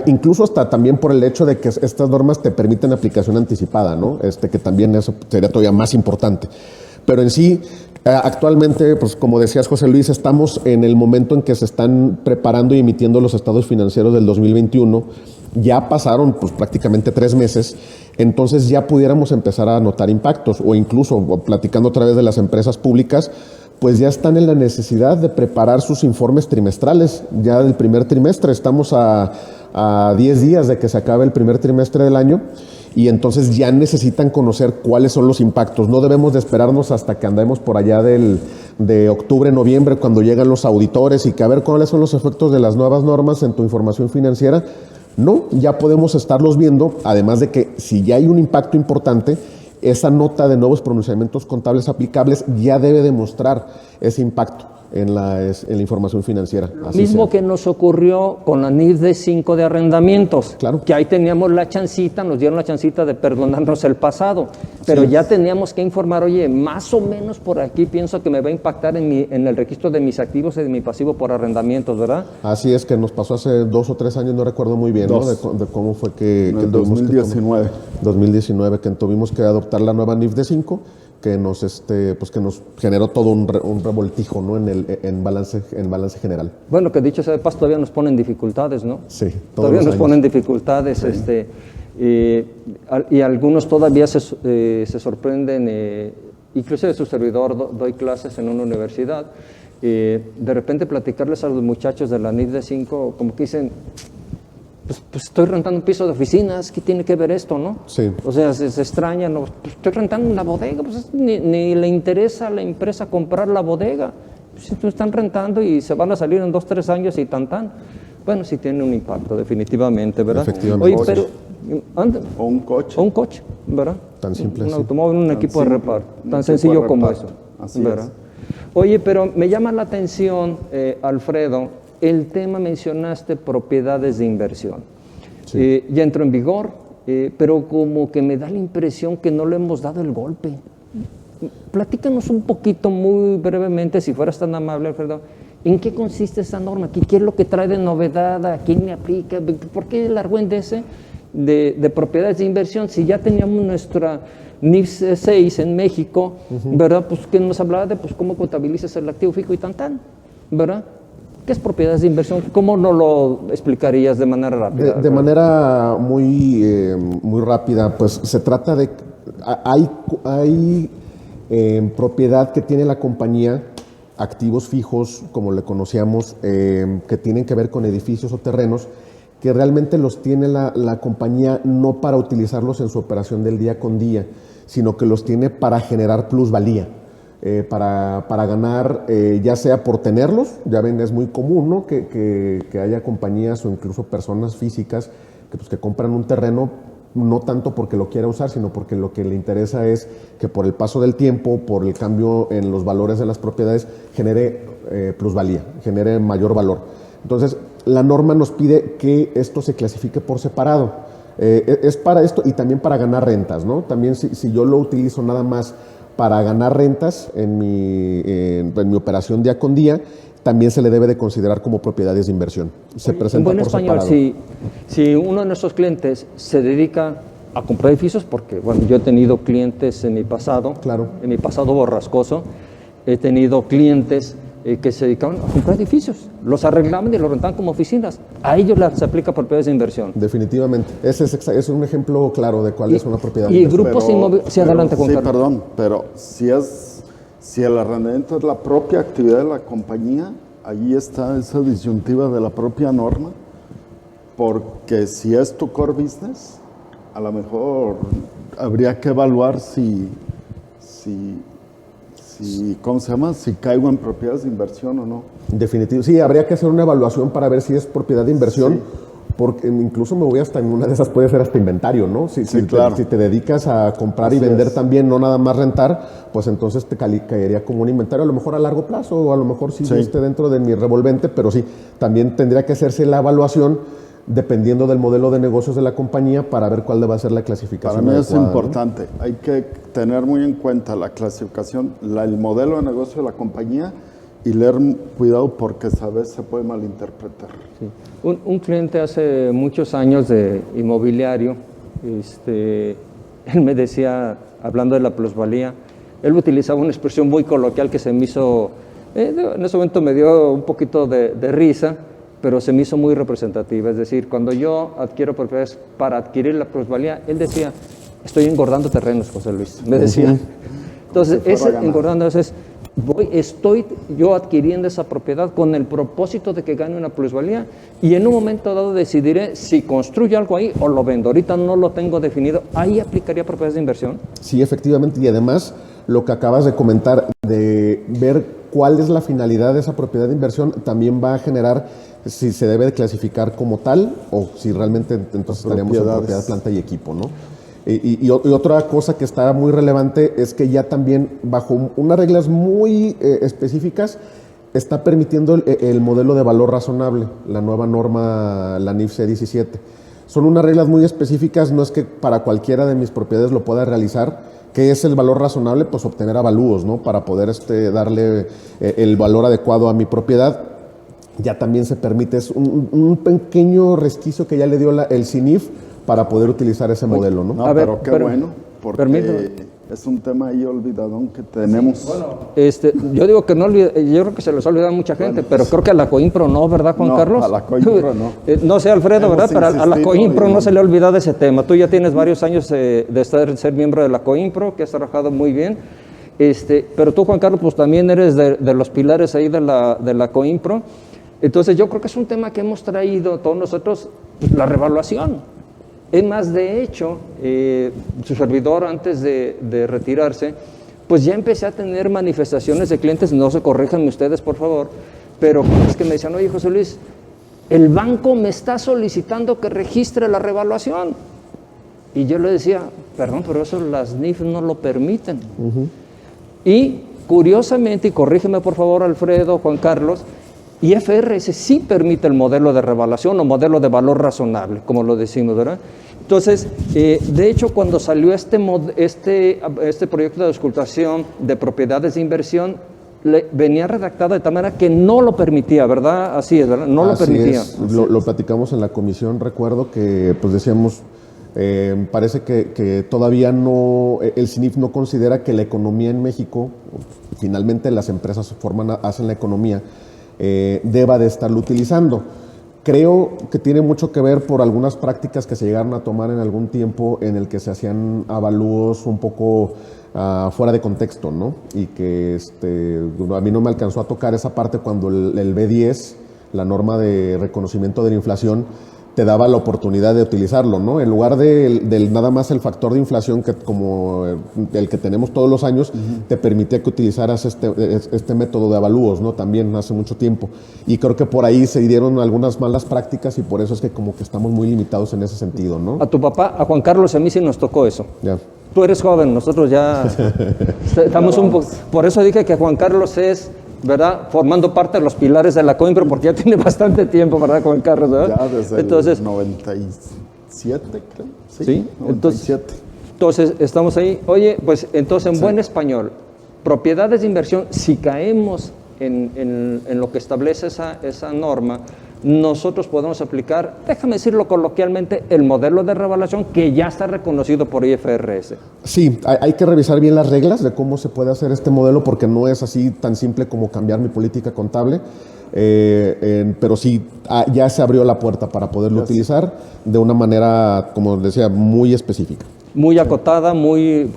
incluso hasta también por el hecho de que estas normas te permiten aplicación anticipada, ¿no? Que también eso sería todavía más importante. Pero en sí, actualmente, pues como decías, José Luis, estamos en el momento en que se están preparando y emitiendo los estados financieros del 2021. Ya pasaron pues prácticamente 3 meses, entonces ya pudiéramos empezar a notar impactos o incluso platicando a través de las empresas públicas, pues ya están en la necesidad de preparar sus informes trimestrales, ya del primer trimestre. Estamos a 10 días de que se acabe el primer trimestre del año y entonces ya necesitan conocer cuáles son los impactos. No debemos de esperarnos hasta que andemos por allá de octubre, noviembre, cuando llegan los auditores y que a ver cuáles son los efectos de las nuevas normas en tu información financiera. No, ya podemos estarlos viendo, además de que si ya hay un impacto importante, esa nota de nuevos pronunciamientos contables aplicables ya debe demostrar ese impacto en la información financiera. Lo mismo que nos ocurrió con la NIF D5 de arrendamientos, claro, que ahí teníamos la chancita, nos dieron la chancita de perdonarnos el pasado, pero sí, ya teníamos que informar, oye, más o menos por aquí pienso que me va a impactar en el registro de mis activos y de mi pasivo por arrendamientos, ¿verdad? Así es, que nos pasó hace 2 o 3 años, no recuerdo muy bien, ¿no? De cómo fue que... En el 2019. 2019, que tuvimos que adoptar la nueva NIF D5, que nos generó todo un revoltijo, ¿no? en balance general. Bueno, que dicho sea de paso, todavía nos ponen dificultades, ¿no? Sí, todavía nos ponen dificultades, sí. Y algunos todavía se sorprenden, incluso su servidor doy clases en una universidad, de repente platicarles a los muchachos de la NIF D5, como que dicen, pues estoy rentando un piso de oficinas, ¿qué tiene que ver esto, no? Sí. O sea, se extraña, ¿no? Pues estoy rentando una bodega, pues ni le interesa a la empresa comprar la bodega. Pues están rentando y se van a salir en 2 o 3 años y tan. Bueno, sí tiene un impacto, definitivamente, ¿verdad? Efectivamente. Oye, pero... O un coche. O un coche, ¿verdad? Tan simple. Un automóvil, un equipo de reparo. Tan sencillo como eso. Así ¿verdad? es. Oye, pero me llama la atención, Alfredo, el tema mencionaste propiedades de inversión. Sí. Ya entró en vigor, pero como que me da la impresión que no le hemos dado el golpe. Platícanos un poquito, muy brevemente, si fueras tan amable, Alfredo, ¿en qué consiste esta norma? ¿Qué es lo que trae de novedad? ¿A quién le aplica? ¿Por qué el argüendece de propiedades de inversión? Si ya teníamos nuestra NIF 6 en México, ¿verdad? Pues que nos hablaba de pues, cómo contabilizas el activo fijo y tan, ¿verdad? ¿Qué es propiedades de inversión? ¿Cómo nos lo explicarías de manera rápida? De manera muy rápida, pues se trata de... Hay propiedad que tiene la compañía, activos fijos, como le conocíamos, que tienen que ver con edificios o terrenos, que realmente los tiene la compañía no para utilizarlos en su operación del día con día, sino que los tiene para generar plusvalía. Para ganar, ya sea por tenerlos, ya ven, es muy común, ¿no? que haya compañías o incluso personas físicas que compran un terreno no tanto porque lo quiera usar, sino porque lo que le interesa es que por el paso del tiempo, por el cambio en los valores de las propiedades, genere plusvalía, genere mayor valor. Entonces, la norma nos pide que esto se clasifique por separado. Es para esto y también para ganar rentas, ¿no? También si yo lo utilizo nada más para ganar rentas en mi operación día con día, también se le debe de considerar como propiedades de inversión. Se presenta en buen por español, separado. si uno de nuestros clientes se dedica a comprar edificios, porque bueno, yo he tenido clientes en mi pasado, Claro. en mi pasado borrascoso, he tenido clientes que se dedicaban a comprar edificios, los arreglaban y los rentaban como oficinas. A ellos les aplica propiedades de inversión. Definitivamente. Ese es un ejemplo claro de cuál es una propiedad de Y inversión. grupos inmobiliarios... Sí, adelante, Juan Carlos. Perdón, pero si el arrendamiento es la propia actividad de la compañía, ahí está esa disyuntiva de la propia norma, porque si es tu core business, a lo mejor habría que evaluar ¿cómo se llama? Si caigo en propiedades de inversión o no. Definitivo. Sí, habría que hacer una evaluación para ver si es propiedad de inversión, Sí. porque incluso me voy hasta en una de esas, puede ser hasta inventario, ¿no? Si claro. si te dedicas a comprar y Así vender es. también, no nada más rentar, pues entonces te caería como un inventario, a lo mejor a largo plazo, o a lo mejor sí, esté dentro de mi revolvente, pero sí, también tendría que hacerse la evaluación dependiendo del modelo de negocios de la compañía para ver cuál va a ser la clasificación. Para mí es adecuada, importante. ¿No? Hay que tener muy en cuenta la clasificación, el modelo de negocio de la compañía y leer cuidado porque a veces se puede malinterpretar. Sí. Un cliente hace muchos años de inmobiliario, él me decía, hablando de la plusvalía, él utilizaba una expresión muy coloquial que se me hizo, en ese momento me dio un poquito de risa, pero se me hizo muy representativa. Es decir, cuando yo adquiero propiedades para adquirir la plusvalía, él decía, estoy engordando terrenos, José Luis, me decía. Entonces, ese engordando es, estoy yo adquiriendo esa propiedad con el propósito de que gane una plusvalía y en un momento dado decidiré si construyo algo ahí o lo vendo. Ahorita no lo tengo definido. ¿Ahí aplicaría propiedades de inversión? Sí, efectivamente, y además lo que acabas de comentar, de ver cuál es la finalidad de esa propiedad de inversión, también va a generar si se debe de clasificar como tal o si realmente entonces estaríamos en propiedad, planta y equipo, ¿no? Y otra cosa que está muy relevante es que ya también bajo unas reglas muy específicas está permitiendo el modelo de valor razonable, la nueva norma, la NIF C17. Son unas reglas muy específicas, no es que para cualquiera de mis propiedades lo pueda realizar. ¿Qué es el valor razonable? Pues obtener avalúos, ¿no? Para poder darle el valor adecuado a mi propiedad. Ya también se permite, es un pequeño resquicio que ya le dio el CINIF para poder utilizar ese modelo, ¿no? No, A ver, pero qué bueno, porque permítame. es un tema ahí olvidadón que tenemos. Yo digo que no, yo creo que se les ha olvidado a mucha gente, pero creo que a la Coimpro no, ¿verdad, Juan No, Carlos? a la Coimpro no. No sé, Alfredo, Hemos ¿verdad? Pero a la insistido Coimpro y no se le ha olvidado ese tema. Tú ya tienes varios años de ser miembro de la Coimpro, que has trabajado muy bien. Pero tú, Juan Carlos, pues también eres de los pilares ahí de la Coimpro. Entonces yo creo que es un tema que hemos traído todos nosotros, pues, la revaluación. Es más, de hecho, su servidor antes de retirarse, pues ya empecé a tener manifestaciones de clientes, no se corríjanme ustedes por favor, pero es que me decían, oye José Luis, el banco me está solicitando que registre la revaluación. Y yo le decía, perdón, pero eso las NIF no lo permiten. Y curiosamente, y corrígeme por favor Alfredo, Juan Carlos, IFRS sí permite el modelo de revaluación o modelo de valor razonable, como lo decimos, ¿verdad? Entonces, de hecho, cuando salió este proyecto de auscultación de propiedades de inversión, venía redactado de tal manera que no lo permitía, ¿verdad? Así es, ¿verdad? No lo permitía. Lo platicamos en la comisión, recuerdo que pues decíamos, parece que todavía no, el CINIF no considera que la economía en México, finalmente las empresas hacen la economía, deba de estarlo utilizando. Creo que tiene mucho que ver por algunas prácticas que se llegaron a tomar en algún tiempo en el que se hacían avalúos un poco fuera de contexto, ¿no? Y que a mí no me alcanzó a tocar esa parte cuando el B10, la norma de reconocimiento de la inflación, te daba la oportunidad de utilizarlo, ¿no? En lugar del nada más el factor de inflación que como el que tenemos todos los años, te permitía que utilizaras este método de avalúos, ¿no? También hace mucho tiempo. Y creo que por ahí se dieron algunas malas prácticas y por eso es que como que estamos muy limitados en ese sentido, ¿no? A tu papá, a Juan Carlos, a mí sí nos tocó eso. Ya. Tú eres joven, nosotros ya estamos un poco... Por eso dije que Juan Carlos es, ¿verdad?, formando parte de los pilares de la COINPRO, porque ya tiene bastante tiempo, ¿verdad, Juan Carlos? ¿Verdad? Ya desde el 97, creo. Sí, 97. Entonces, estamos ahí. Oye, pues entonces, en buen español, propiedades de inversión, si caemos en lo que establece esa norma, nosotros podemos aplicar, déjame decirlo coloquialmente, el modelo de revaluación que ya está reconocido por IFRS. Sí, hay que revisar bien las reglas de cómo se puede hacer este modelo porque no es así tan simple como cambiar mi política contable, pero sí, ya se abrió la puerta para poderlo utilizar de una manera, como decía, muy específica. Muy acotada,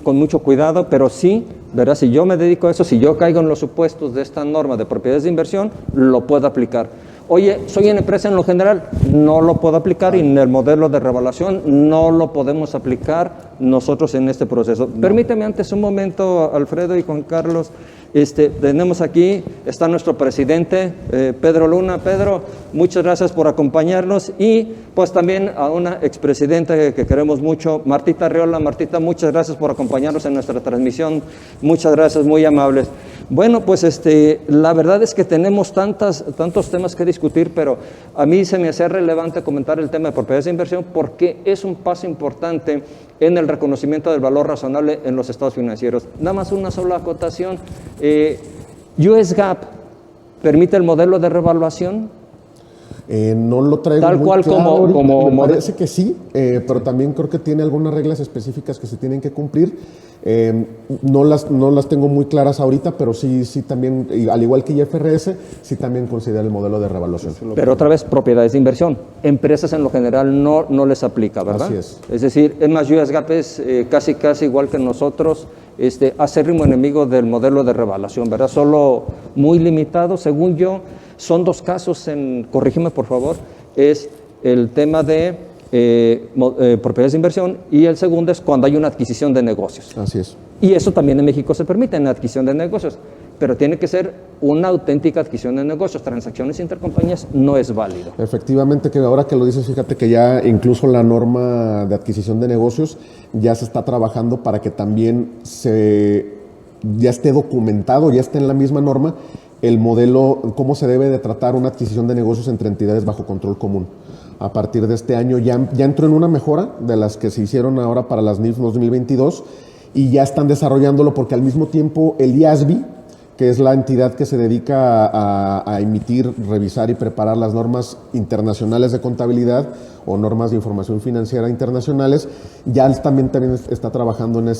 con mucho cuidado, pero sí, ¿verdad? Si yo me dedico a eso, si yo caigo en los supuestos de esta norma de propiedades de inversión, lo puedo aplicar. Oye, soy una empresa en lo general, no lo puedo aplicar y en el modelo de revaluación no lo podemos aplicar nosotros en este proceso. No. Permíteme antes un momento, Alfredo y Juan Carlos. Tenemos aquí, está nuestro presidente, Pedro Luna. Pedro, muchas gracias por acompañarnos y pues también a una expresidenta que queremos mucho, Martita Arriola. Martita, muchas gracias por acompañarnos en nuestra transmisión. Muchas gracias, muy amables. Bueno, pues la verdad es que tenemos tantos temas que discutir, pero a mí se me hace relevante comentar el tema de propiedades de inversión porque es un paso importante en el reconocimiento del valor razonable en los estados financieros. Nada más una sola acotación. US GAAP permite el modelo de revaluación. No lo traigo tal muy cual claro. Me como parece que sí, pero también creo que tiene algunas reglas específicas que se tienen que cumplir. No las tengo muy claras ahorita, pero sí también, al igual que IFRS, sí también considera el modelo de revaluación. Pero otra vez, propiedades de inversión. Empresas en lo general no les aplica, ¿verdad? Así es. Es decir, es más, US GAAP es casi igual que nosotros, acérrimo enemigo del modelo de revaluación, ¿verdad? Solo muy limitado, según yo, son dos casos, corrígeme por favor, es el tema de propiedades de inversión y el segundo es cuando hay una adquisición de negocios. Así es. Y eso también en México se permite en la adquisición de negocios, pero tiene que ser una auténtica adquisición de negocios. Transacciones intercompañías no es válido. Efectivamente, que ahora que lo dices, fíjate que ya incluso la norma de adquisición de negocios ya se está trabajando para que también ya esté documentado, ya esté en la misma norma el modelo, cómo se debe de tratar una adquisición de negocios entre entidades bajo control común. A partir de este año ya entró en una mejora de las que se hicieron ahora para las NIF 2022 y ya están desarrollándolo porque al mismo tiempo el IASB, que es la entidad que se dedica a emitir, revisar y preparar las normas internacionales de contabilidad o normas de información financiera internacionales, ya también está trabajando en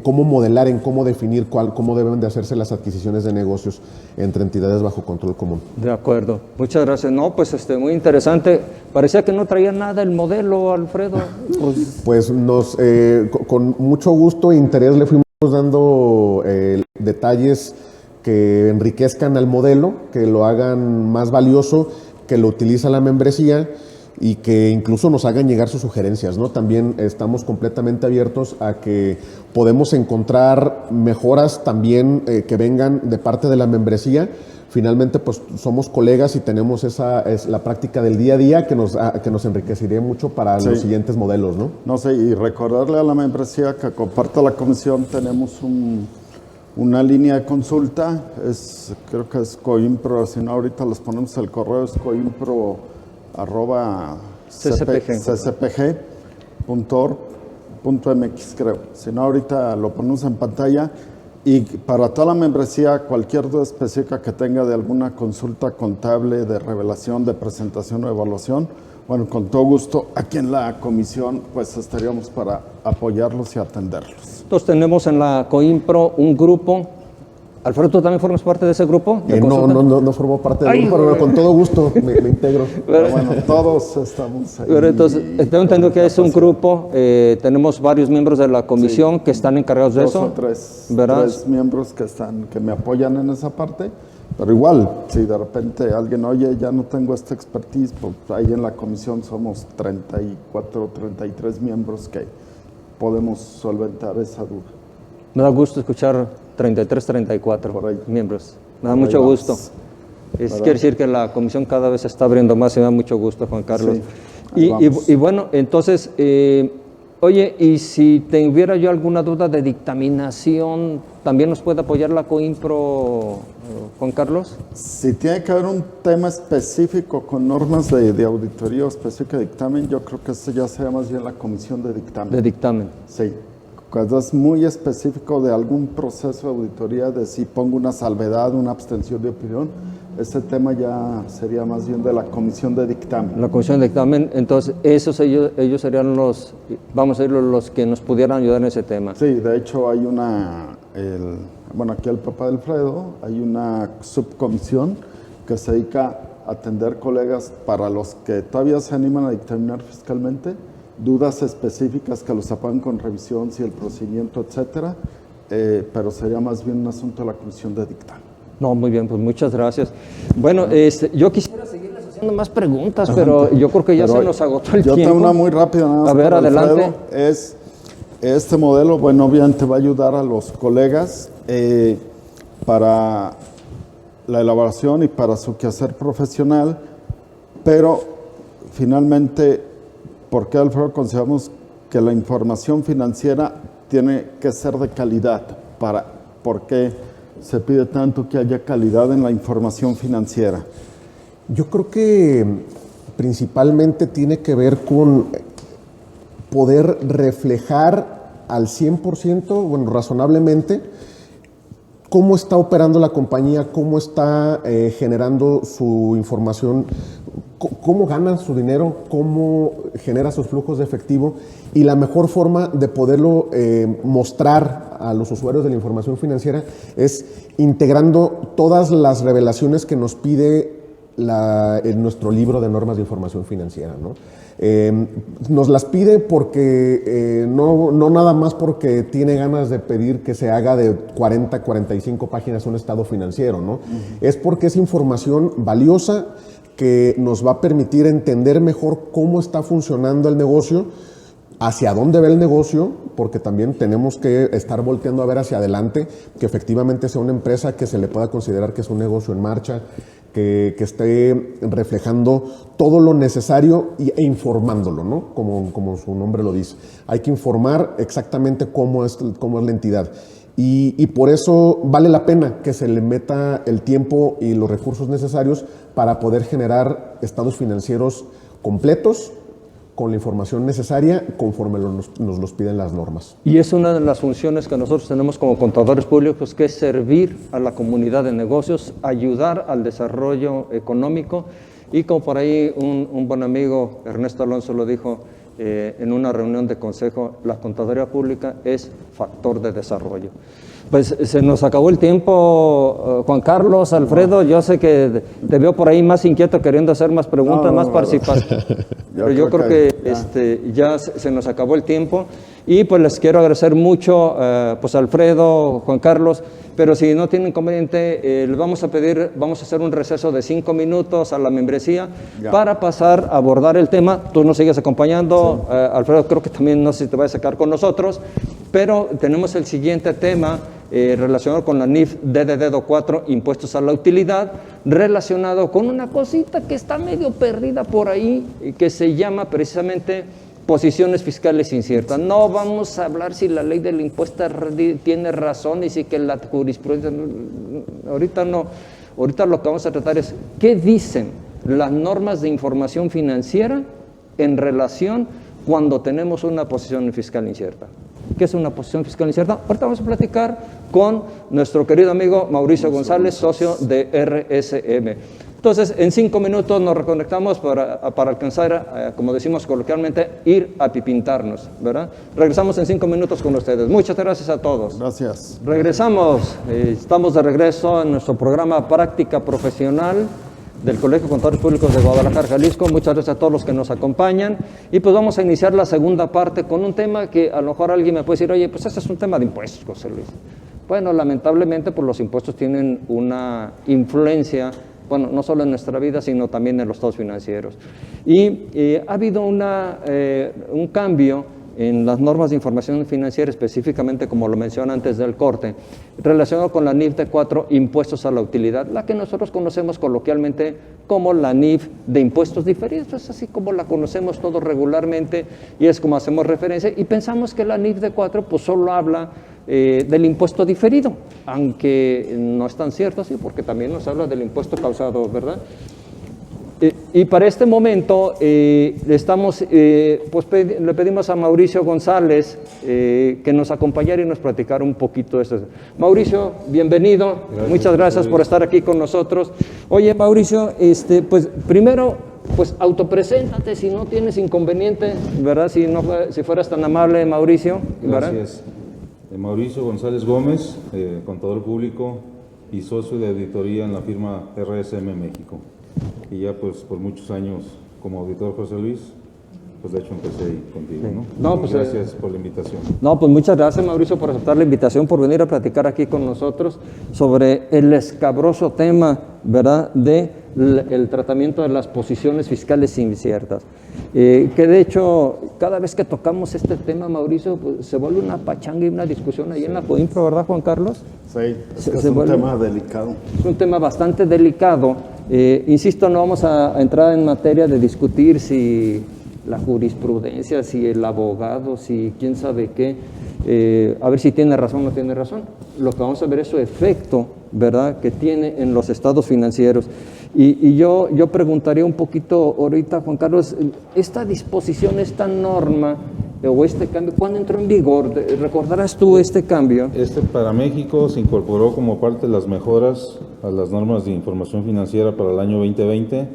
cómo modelar, en cómo definir cómo deben de hacerse las adquisiciones de negocios entre entidades bajo control común. De acuerdo, muchas gracias. No, pues muy interesante. Parecía que no traía nada el modelo, Alfredo. Pues con mucho gusto e interés le fuimos dando detalles que enriquezcan al modelo, que lo hagan más valioso, que lo utiliza la membresía y que incluso nos hagan llegar sus sugerencias, ¿no? También estamos completamente abiertos a que podemos encontrar mejoras también que vengan de parte de la membresía. Finalmente, pues somos colegas y tenemos es la práctica del día a día que nos enriquecería mucho para los siguientes modelos, ¿no? No sé, y recordarle a la membresía que comparte la comisión, tenemos una línea de consulta, creo que es Coimpro, si no ahorita les ponemos el correo, es coimpro@ccpg.org.mx, creo. Si no ahorita lo ponemos en pantalla. Y para toda la membresía, cualquier duda específica que tenga de alguna consulta contable, de revelación, de presentación o evaluación, bueno, con todo gusto, aquí en la comisión, pues estaríamos para apoyarlos y atenderlos. Entonces tenemos en la Coimpro un grupo. Alfredo, ¿tú también formas parte de ese grupo? No formo parte del grupo, pero con todo gusto me integro. Pero bueno, todos estamos ahí. Pero entonces, tengo entendido que es un grupo, tenemos varios miembros de la comisión que están encargados de eso. Dos o tres miembros que me apoyan en esa parte, pero igual, si de repente alguien, oye, ya no tengo esta expertise, pues ahí en la comisión somos 34, 33 miembros que podemos solventar esa duda. Me da gusto escuchar 33, 34 miembros. Me da mucho gusto. Quiere decir que la comisión cada vez se está abriendo más y me da mucho gusto, Juan Carlos. Sí, y bueno, entonces, oye, y si tuviera yo alguna duda de dictaminación, ¿también nos puede apoyar la Coimpro, Juan Carlos? Si tiene que haber un tema específico con normas de auditoría o específica de dictamen, yo creo que eso ya sería más bien la comisión de dictamen. De dictamen. Sí. Cuando es muy específico de algún proceso de auditoría, de si pongo una salvedad, una abstención de opinión, ese tema ya sería más bien de la comisión de dictamen. La comisión de dictamen, entonces ellos serían los, vamos a decir, los que nos pudieran ayudar en ese tema. Sí, de hecho hay aquí el papá de Alfredo, hay una subcomisión que se dedica a atender colegas para los que todavía se animan a dictaminar fiscalmente, dudas específicas que los apoyan con revisión, si el procedimiento, etcétera, pero sería más bien un asunto de la comisión de dictamen. No, muy bien, pues muchas gracias. Bueno, yo quisiera seguirles haciendo más preguntas, pero yo creo que ya se nos agotó el tiempo. Yo tengo una muy rápida, nada más. A ver, adelante. Este modelo, bueno, obviamente va a ayudar a los colegas para la elaboración y para su quehacer profesional, pero finalmente, ¿por qué, Alfredo, consideramos que la información financiera tiene que ser de calidad? ¿Por qué se pide tanto que haya calidad en la información financiera? Yo creo que principalmente tiene que ver con poder reflejar al 100%, bueno, razonablemente, cómo está operando la compañía, cómo está generando su información, cómo gana su dinero, cómo genera sus flujos de efectivo, y la mejor forma de poderlo mostrar a los usuarios de la información financiera es integrando todas las revelaciones que nos pide en nuestro libro de normas de información financiera, ¿no? Nos las pide porque no nada más porque tiene ganas de pedir que se haga de 40, 45 páginas un estado financiero, ¿no? Es porque es información valiosa que nos va a permitir entender mejor cómo está funcionando el negocio, hacia dónde va el negocio, porque también tenemos que estar volteando a ver hacia adelante, que efectivamente sea una empresa que se le pueda considerar que es un negocio en marcha, que esté reflejando todo lo necesario e informándolo, ¿no? Como su nombre lo dice. Hay que informar exactamente cómo es la entidad. Y por eso vale la pena que se le meta el tiempo y los recursos necesarios para poder generar estados financieros completos, con la información necesaria conforme nos los piden las normas. Y es una de las funciones que nosotros tenemos como contadores públicos, que es servir a la comunidad de negocios, ayudar al desarrollo económico, y como por ahí un buen amigo, Ernesto Alonso, lo dijo en una reunión de consejo, la contaduría pública es factor de desarrollo. Pues se nos acabó el tiempo, Juan Carlos, Alfredo, yo sé que te veo por ahí más inquieto queriendo hacer más preguntas, más participación, pero yo creo que ya se nos acabó el tiempo, y pues les quiero agradecer mucho, pues Alfredo, Juan Carlos, pero si no tienen inconveniente, les vamos a hacer un receso de 5 minutos a la membresía para pasar a abordar el tema. Tú nos sigues acompañando, sí. Alfredo, creo que también no sé si te vas a sacar con nosotros, pero tenemos el siguiente tema relacionado con la NIF DDD 4, impuestos a la utilidad, relacionado con una cosita que está medio perdida por ahí, que se llama precisamente posiciones fiscales inciertas. No vamos a hablar si la ley del impuesto tiene razón y si que la jurisprudencia, ahorita no. Ahorita lo que vamos a tratar es qué dicen las normas de información financiera en relación cuando tenemos una posición fiscal incierta. ¿Qué es una posición fiscal incierta? Ahorita vamos a platicar con nuestro querido amigo Mauricio González, socio de RSM. Entonces, en 5 minutos nos reconectamos para alcanzar, como decimos coloquialmente, ir a pipintarnos, ¿verdad? Regresamos en 5 minutos con ustedes. Muchas gracias a todos. Gracias. Regresamos. Estamos de regreso en nuestro programa Práctica Profesional del Colegio de Contadores Públicos de Guadalajara, Jalisco. Muchas gracias a todos los que nos acompañan. Y pues vamos a iniciar la segunda parte con un tema que a lo mejor alguien me puede decir, oye, pues ese es un tema de impuestos, José Luis. Bueno, lamentablemente pues los impuestos tienen una influencia, bueno, no solo en nuestra vida, sino también en los estados financieros. Y ha habido un cambio en las normas de información financiera, específicamente, como lo mencioné antes del corte, relacionado con la NIF D4, impuestos a la utilidad, la que nosotros conocemos coloquialmente como la NIF de impuestos diferidos. Es así como la conocemos todos regularmente y es como hacemos referencia, y pensamos que la NIF D4 pues solo habla del impuesto diferido, aunque no es tan cierto así, porque también nos habla del impuesto causado, ¿verdad? Y para este momento le pedimos a Mauricio González que nos acompañara y nos platicara un poquito de esto. Mauricio, bienvenido. Gracias, muchas gracias por estar aquí con nosotros. Oye, Mauricio, pues primero, pues autopreséntate si no tienes inconveniente, ¿verdad? Si fueras tan amable, Mauricio. ¿Verdad? Gracias. Mauricio González Gómez, contador público y socio de auditoría en la firma RSM México. Y ya pues por muchos años como auditor, José Luis, pues de hecho empecé ahí contigo, ¿no? No, pues, gracias por la invitación. No, pues muchas gracias, Mauricio, por aceptar la invitación, por venir a platicar aquí con nosotros sobre el escabroso tema, ¿verdad?, de el tratamiento de las posiciones fiscales inciertas. Que de hecho, cada vez que tocamos este tema, Mauricio, pues, se vuelve una pachanga y una discusión ahí en la COINFRO, ¿verdad, Juan Carlos? Sí, es un tema delicado. Es un tema bastante delicado. Insisto, no vamos a entrar en materia de discutir si la jurisprudencia, si el abogado, si quién sabe qué, a ver si tiene razón o no tiene razón. Lo que vamos a ver es su efecto, ¿verdad?, que tiene en los estados financieros. Y yo preguntaría un poquito ahorita, Juan Carlos, esta disposición, esta norma o este cambio, ¿cuándo entró en vigor? ¿Recordarás tú este cambio? Para México se incorporó como parte de las mejoras a las normas de información financiera para el año 2020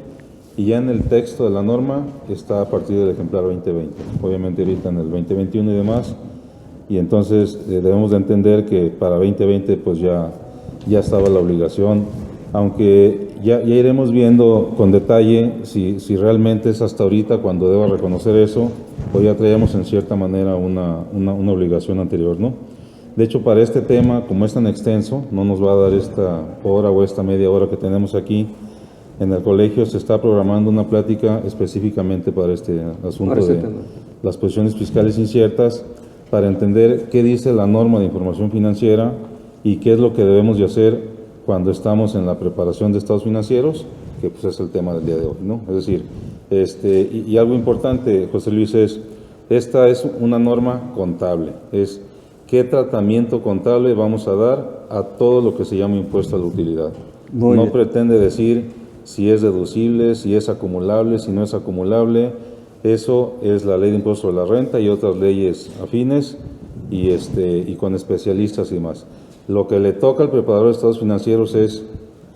y ya en el texto de la norma está a partir del ejemplar 2020. Obviamente ahorita en el 2021 y demás, y entonces debemos de entender que para 2020 pues ya estaba la obligación, aunque ya iremos viendo con detalle si realmente es hasta ahorita cuando deba reconocer eso, o ya traíamos en cierta manera una obligación anterior, ¿no? De hecho, para este tema, como es tan extenso, no nos va a dar esta hora o esta media hora que tenemos aquí. En el colegio se está programando una plática específicamente para este asunto de las posiciones fiscales inciertas, para entender qué dice la norma de información financiera y qué es lo que debemos de hacer cuando estamos en la preparación de estados financieros, que pues es el tema del día de hoy, ¿no? Es decir, y algo importante, José Luis, esta es una norma contable, es qué tratamiento contable vamos a dar a todo lo que se llama impuesto a la utilidad. No pretende decir si es deducible, si es acumulable, si no es acumulable. Eso es la ley de impuesto sobre la renta y otras leyes afines y con especialistas y demás. Lo que le toca al preparador de estados financieros es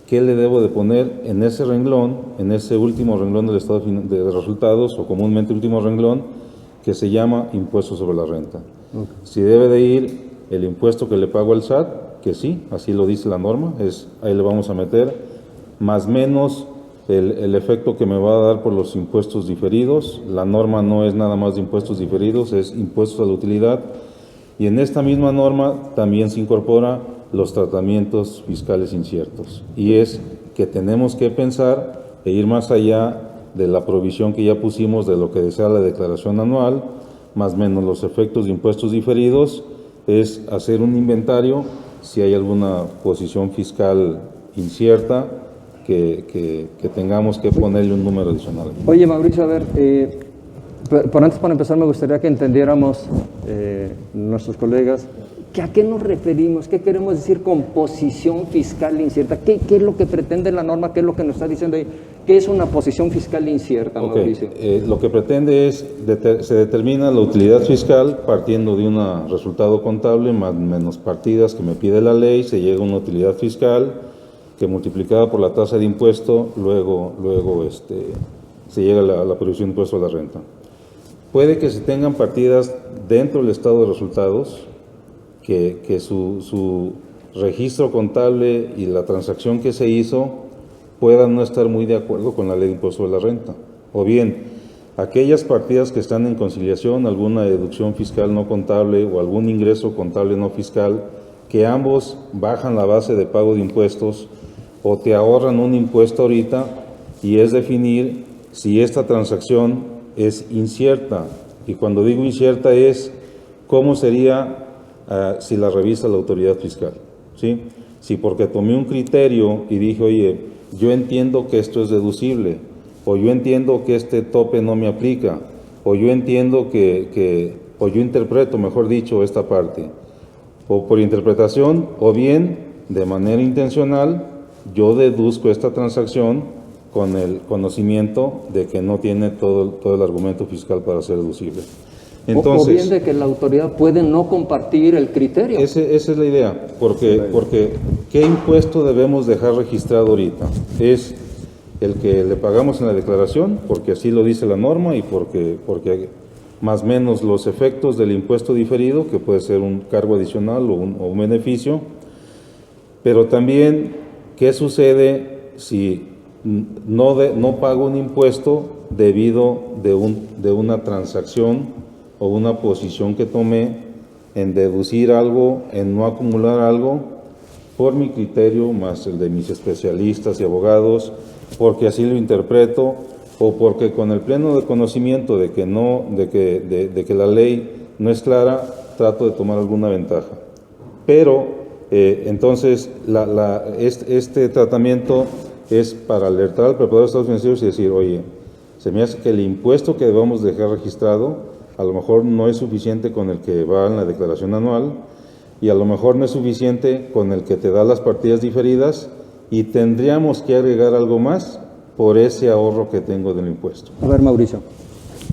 qué le debo de poner en ese renglón, en ese último renglón del estado de resultados, o comúnmente último renglón, que se llama impuesto sobre la renta. Okay. Si debe de ir el impuesto que le pago al SAT, que sí, así lo dice la norma, ahí le vamos a meter, más menos el efecto que me va a dar por los impuestos diferidos. La norma no es nada más de impuestos diferidos, es impuestos a la utilidad. Y en esta misma norma también se incorpora los tratamientos fiscales inciertos. Y es que tenemos que pensar e ir más allá de la provisión que ya pusimos de lo que desea la declaración anual, más menos los efectos de impuestos diferidos, es hacer un inventario si hay alguna posición fiscal incierta que tengamos que ponerle un número adicional. Oye, Mauricio, a ver, Pero antes, para empezar, me gustaría que entendiéramos, nuestros colegas, que a qué nos referimos, qué queremos decir con posición fiscal incierta, qué es lo que pretende la norma, qué es lo que nos está diciendo ahí, qué es una posición fiscal incierta, Mauricio. Lo que pretende es, se determina la utilidad fiscal partiendo de un resultado contable más menos partidas que me pide la ley, se llega a una utilidad fiscal que multiplicada por la tasa de impuesto, luego se llega a la producción de impuesto a la renta. Puede que se tengan partidas dentro del estado de resultados, que su registro contable y la transacción que se hizo puedan no estar muy de acuerdo con la ley de impuesto de la renta. O bien, aquellas partidas que están en conciliación, alguna deducción fiscal no contable o algún ingreso contable no fiscal, que ambos bajan la base de pago de impuestos o te ahorran un impuesto ahorita, y es definir si esta transacción es incierta. Y cuando digo incierta es cómo sería si la revisa la autoridad fiscal, ¿sí? Si porque tomé un criterio y dije, oye, yo entiendo que esto es deducible, o yo entiendo que este tope no me aplica, o yo entiendo o yo interpreto, mejor dicho, esta parte, o por interpretación, o bien de manera intencional, yo deduzco esta transacción con el conocimiento de que no tiene todo el argumento fiscal para ser deducible. Entonces, o bien de que la autoridad puede no compartir el criterio. Esa es la idea, porque ¿qué impuesto debemos dejar registrado ahorita? Es el que le pagamos en la declaración, porque así lo dice la norma y porque más o menos los efectos del impuesto diferido, que puede ser un cargo adicional o un beneficio, pero también ¿qué sucede si no pago un impuesto debido de una transacción o una posición que tomé en deducir algo, en no acumular algo, por mi criterio, más el de mis especialistas y abogados, porque así lo interpreto, o porque con el pleno de conocimiento de que la ley no es clara, trato de tomar alguna ventaja? Pero, entonces, este tratamiento es para alertar al preparador de estados financieros y decir, oye, se me hace que el impuesto que debamos dejar registrado a lo mejor no es suficiente con el que va en la declaración anual, y a lo mejor no es suficiente con el que te da las partidas diferidas, y tendríamos que agregar algo más por ese ahorro que tengo del impuesto. A ver, Mauricio,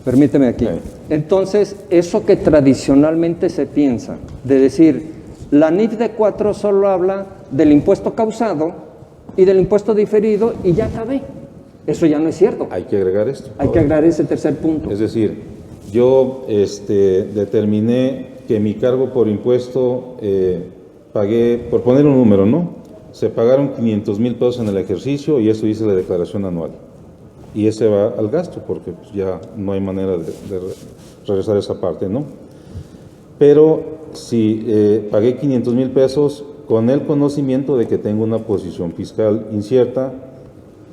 permíteme aquí. Entonces, eso que tradicionalmente se piensa, de decir, la NIF de 4 solo habla del impuesto causado y del impuesto diferido y ya acabé. Eso ya no es cierto. Hay que agregar esto. Hay que agregar ese tercer punto. Es decir, yo determiné que mi cargo por impuesto pagué, por poner un número, ¿no? Se pagaron 500,000 pesos en el ejercicio y eso hice la declaración anual. Y ese va al gasto porque pues, ya no hay manera de regresar esa parte, ¿no? Pero si pagué 500,000 pesos con el conocimiento de que tengo una posición fiscal incierta,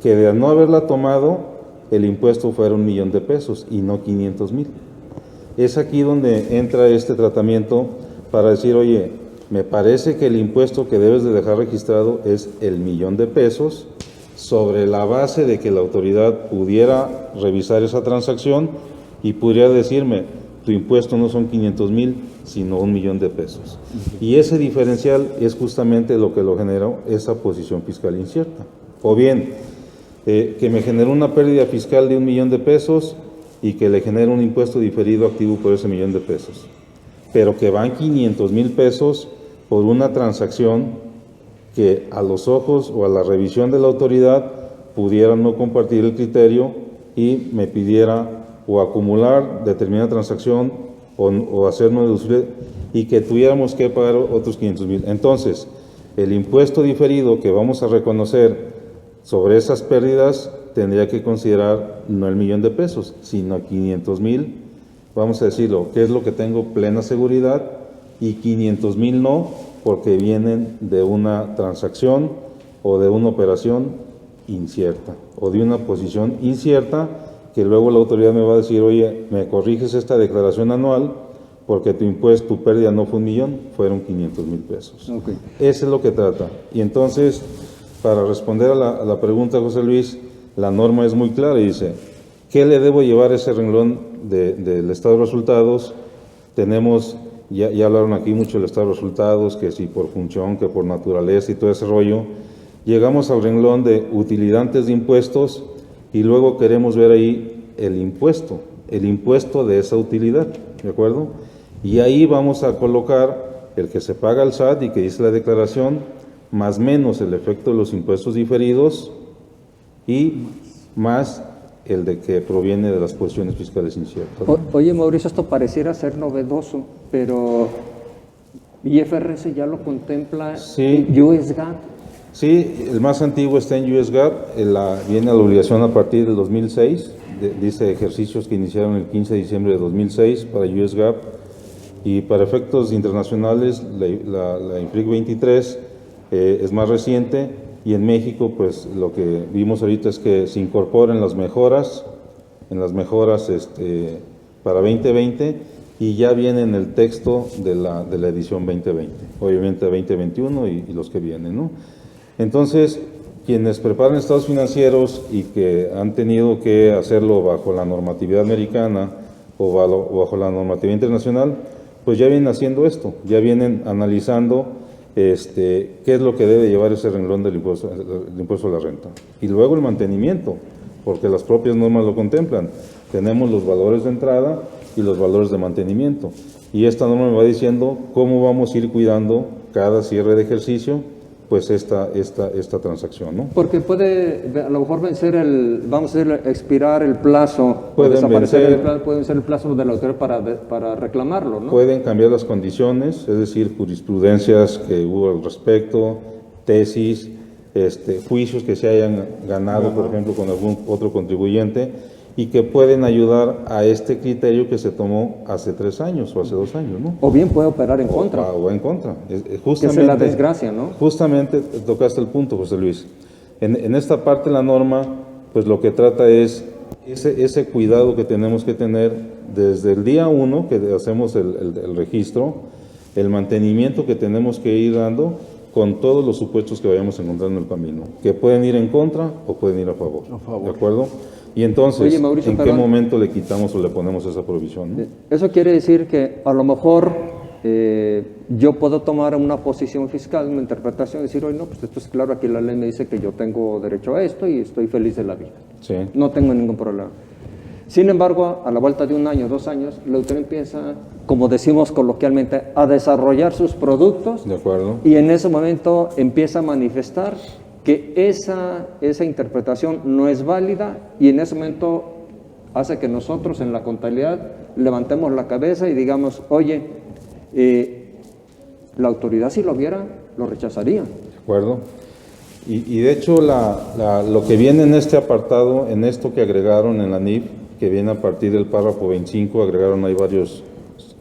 que de no haberla tomado, el impuesto fuera 1,000,000 de pesos y no 500,000. Es aquí donde entra este tratamiento para decir, oye, me parece que el impuesto que debes de dejar registrado es el 1,000,000 de pesos, sobre la base de que la autoridad pudiera revisar esa transacción y pudiera decirme, tu impuesto no son 500,000, sino 1,000,000 de pesos. Y ese diferencial es justamente lo que lo generó esa posición fiscal incierta. O bien, que me generó una pérdida fiscal de 1,000,000 de pesos y que le genera un impuesto diferido activo por ese 1,000,000 de pesos. Pero que van 500,000 pesos por una transacción que a los ojos o a la revisión de la autoridad pudiera no compartir el criterio y me pidiera o acumular determinada transacción o hacer no deducible y que tuviéramos que pagar otros 500,000. Entonces, el impuesto diferido que vamos a reconocer sobre esas pérdidas tendría que considerar no el 1,000,000 de pesos, sino 500,000, vamos a decirlo, que es lo que tengo plena seguridad, y 500,000 no, porque vienen de una transacción o de una operación incierta o de una posición incierta que luego la autoridad me va a decir, oye, me corriges esta declaración anual porque tu impuesto, tu pérdida no fue 1,000,000, fueron 500,000 pesos. Okay. Eso es lo que trata. Y entonces, para responder a la pregunta, José Luis, la norma es muy clara y dice, ¿Qué le debo llevar a ese renglón del estado de resultados? Tenemos, ya hablaron aquí mucho del estado de resultados, que si por función, que por naturaleza y todo ese rollo. Llegamos al renglón de utilidad antes de impuestos y luego queremos ver ahí el impuesto de esa utilidad, ¿de acuerdo? Y ahí vamos a colocar el que se paga al SAT y que dice la declaración, más menos el efecto de los impuestos diferidos y más el de que proviene de las posiciones fiscales inciertas. Oye, Mauricio, esto pareciera ser novedoso, pero IFRS ya lo contempla Sí. en US GAAP. Sí, el más antiguo está en US GAAP, viene la obligación a partir del 2006, dice ejercicios que iniciaron el 15 de diciembre de 2006 para US GAAP, y para efectos internacionales la IFRIC 23 es más reciente, y en México pues lo que vimos ahorita es que se incorporan las mejoras, para 2020, y ya viene en el texto de la edición 2020, obviamente 2021 y los que vienen, ¿no? Entonces, quienes preparan estados financieros y que han tenido que hacerlo bajo la normatividad americana o bajo la normatividad internacional, pues ya vienen haciendo esto, ya vienen analizando qué es lo que debe llevar ese renglón del impuesto a la renta. Y luego el mantenimiento, porque las propias normas lo contemplan. Tenemos los valores de entrada y los valores de mantenimiento. Y esta norma me va diciendo cómo vamos a ir cuidando cada cierre de ejercicio, pues esta transacción, ¿no? Porque puede a lo mejor vamos a decir, expirar el plazo, Pueden desaparecer vencer. puede ser el plazo de la autoridad para reclamarlo, ¿no? Pueden cambiar las condiciones, es decir, jurisprudencias que hubo al respecto, tesis, juicios que se hayan ganado, por ejemplo, con algún otro contribuyente, y que pueden ayudar a este criterio que se tomó hace 3 años o hace 2 años, ¿no? O bien puede operar en contra, O en contra. que es la desgracia, ¿no? Justamente tocaste el punto, José Luis. En esta parte de la norma, pues lo que trata es ese cuidado que tenemos que tener desde el día 1 que hacemos el registro, el mantenimiento que tenemos que ir dando con todos los supuestos que vayamos encontrando en el camino, que pueden ir en contra o pueden ir a favor. ¿De acuerdo? Y entonces, Oye, Mauricio, ¿en qué perdón. momento le quitamos o le ponemos esa provisión, no? Eso quiere decir que a lo mejor yo puedo tomar una posición fiscal, una interpretación, y decir, oye, no, pues esto es claro, aquí la ley me dice que yo tengo derecho a esto y estoy feliz de la vida. Sí. No tengo ningún problema. Sin embargo, a la vuelta de 1 año, 2 años, la autoridad empieza, como decimos coloquialmente, a desarrollar sus productos, De acuerdo. y en ese momento empieza a manifestar que esa interpretación no es válida, y en ese momento hace que nosotros en la contabilidad levantemos la cabeza y digamos, oye, la autoridad si lo viera, lo rechazaría. ¿De acuerdo? Y de hecho, lo que viene en este apartado, en esto que agregaron en la NIF, que viene a partir del párrafo 25, agregaron ahí varios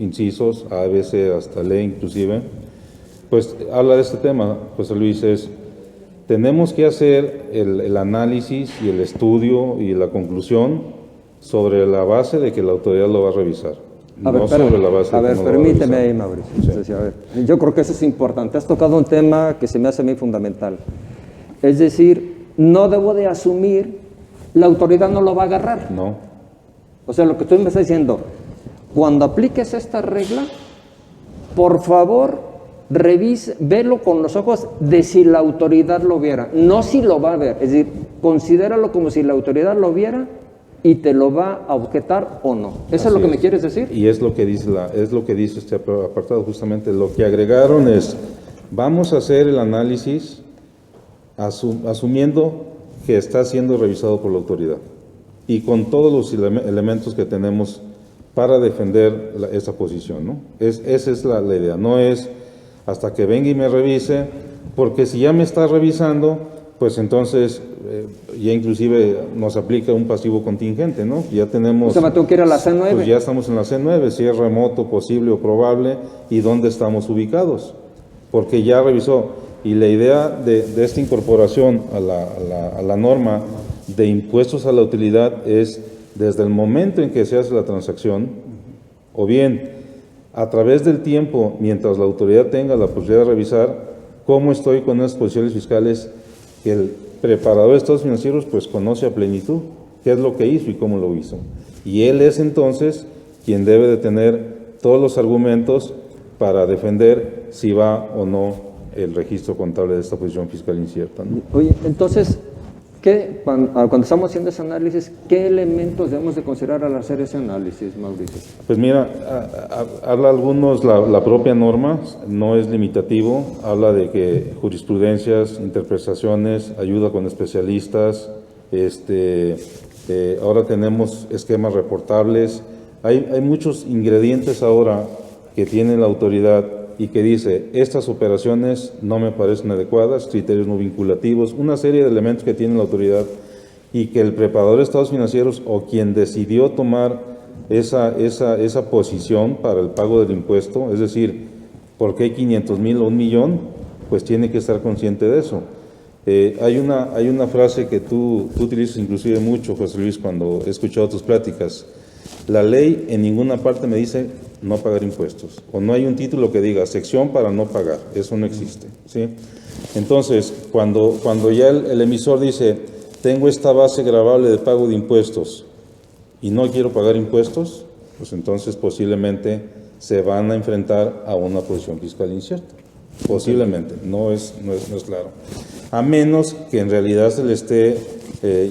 incisos, A, B, C, hasta L inclusive, pues habla de este tema, José Luis, tenemos que hacer el análisis y el estudio y la conclusión sobre la base de que la autoridad lo va a revisar. A ver, no espérame. sobre la base A de ver, que no lo va a permíteme revisar. ahí, Mauricio. Entonces, a ver, yo creo que eso es importante. Has tocado un tema que se me hace muy fundamental. Es decir, no debo de asumir, la autoridad no lo va a agarrar. No. O sea, lo que tú me estás diciendo, cuando apliques esta regla, por favor, velo con los ojos de si la autoridad lo viera, no si lo va a ver. Es decir, considéralo como si la autoridad lo viera y te lo va a objetar o no. ¿Eso es lo que me quieres decir? Y es lo que dice este apartado, justamente. Lo que agregaron es, vamos a hacer el análisis asumiendo que está siendo revisado por la autoridad y con todos los elementos que tenemos para defender esa posición, ¿no? Esa es la idea, no es hasta que venga y me revise, porque si ya me está revisando, pues entonces ya inclusive nos aplica un pasivo contingente, ¿no? Ya tenemos... O sea, me tengo que ir a la C9. Pues ya estamos en la C9, si es remoto, posible o probable, y dónde estamos ubicados, porque ya revisó. Y la idea de esta incorporación a la norma de impuestos a la utilidad es desde el momento en que se hace la transacción, o bien a través del tiempo, mientras la autoridad tenga la posibilidad de revisar cómo estoy con las posiciones fiscales que el preparador de estados financieros pues conoce a plenitud qué es lo que hizo y cómo lo hizo. Y él es entonces quien debe de tener todos los argumentos para defender si va o no el registro contable de esta posición fiscal incierta, ¿no? Oye, entonces, cuando estamos haciendo ese análisis, ¿qué elementos debemos de considerar al hacer ese análisis, Mauricio? Pues mira, habla algunos, la propia norma, no es limitativo, habla de que jurisprudencias, interpretaciones, ayuda con especialistas, ahora tenemos esquemas reportables, hay muchos ingredientes ahora que tiene la autoridad y que dice, estas operaciones no me parecen adecuadas, criterios no vinculativos, una serie de elementos que tiene la autoridad y que el preparador de estados financieros o quien decidió tomar esa posición para el pago del impuesto, es decir, ¿por qué 500,000 o 1,000,000? Pues tiene que estar consciente de eso. Hay una frase que tú utilizas inclusive mucho, José Luis, cuando he escuchado tus pláticas. La ley en ninguna parte me dice no pagar impuestos, o no hay un título que diga sección para no pagar, eso no existe, ¿sí? Entonces, cuando ya el emisor dice, tengo esta base gravable de pago de impuestos y no quiero pagar impuestos, pues entonces posiblemente se van a enfrentar a una posición fiscal incierta, posiblemente, no es claro, a menos que en realidad se le esté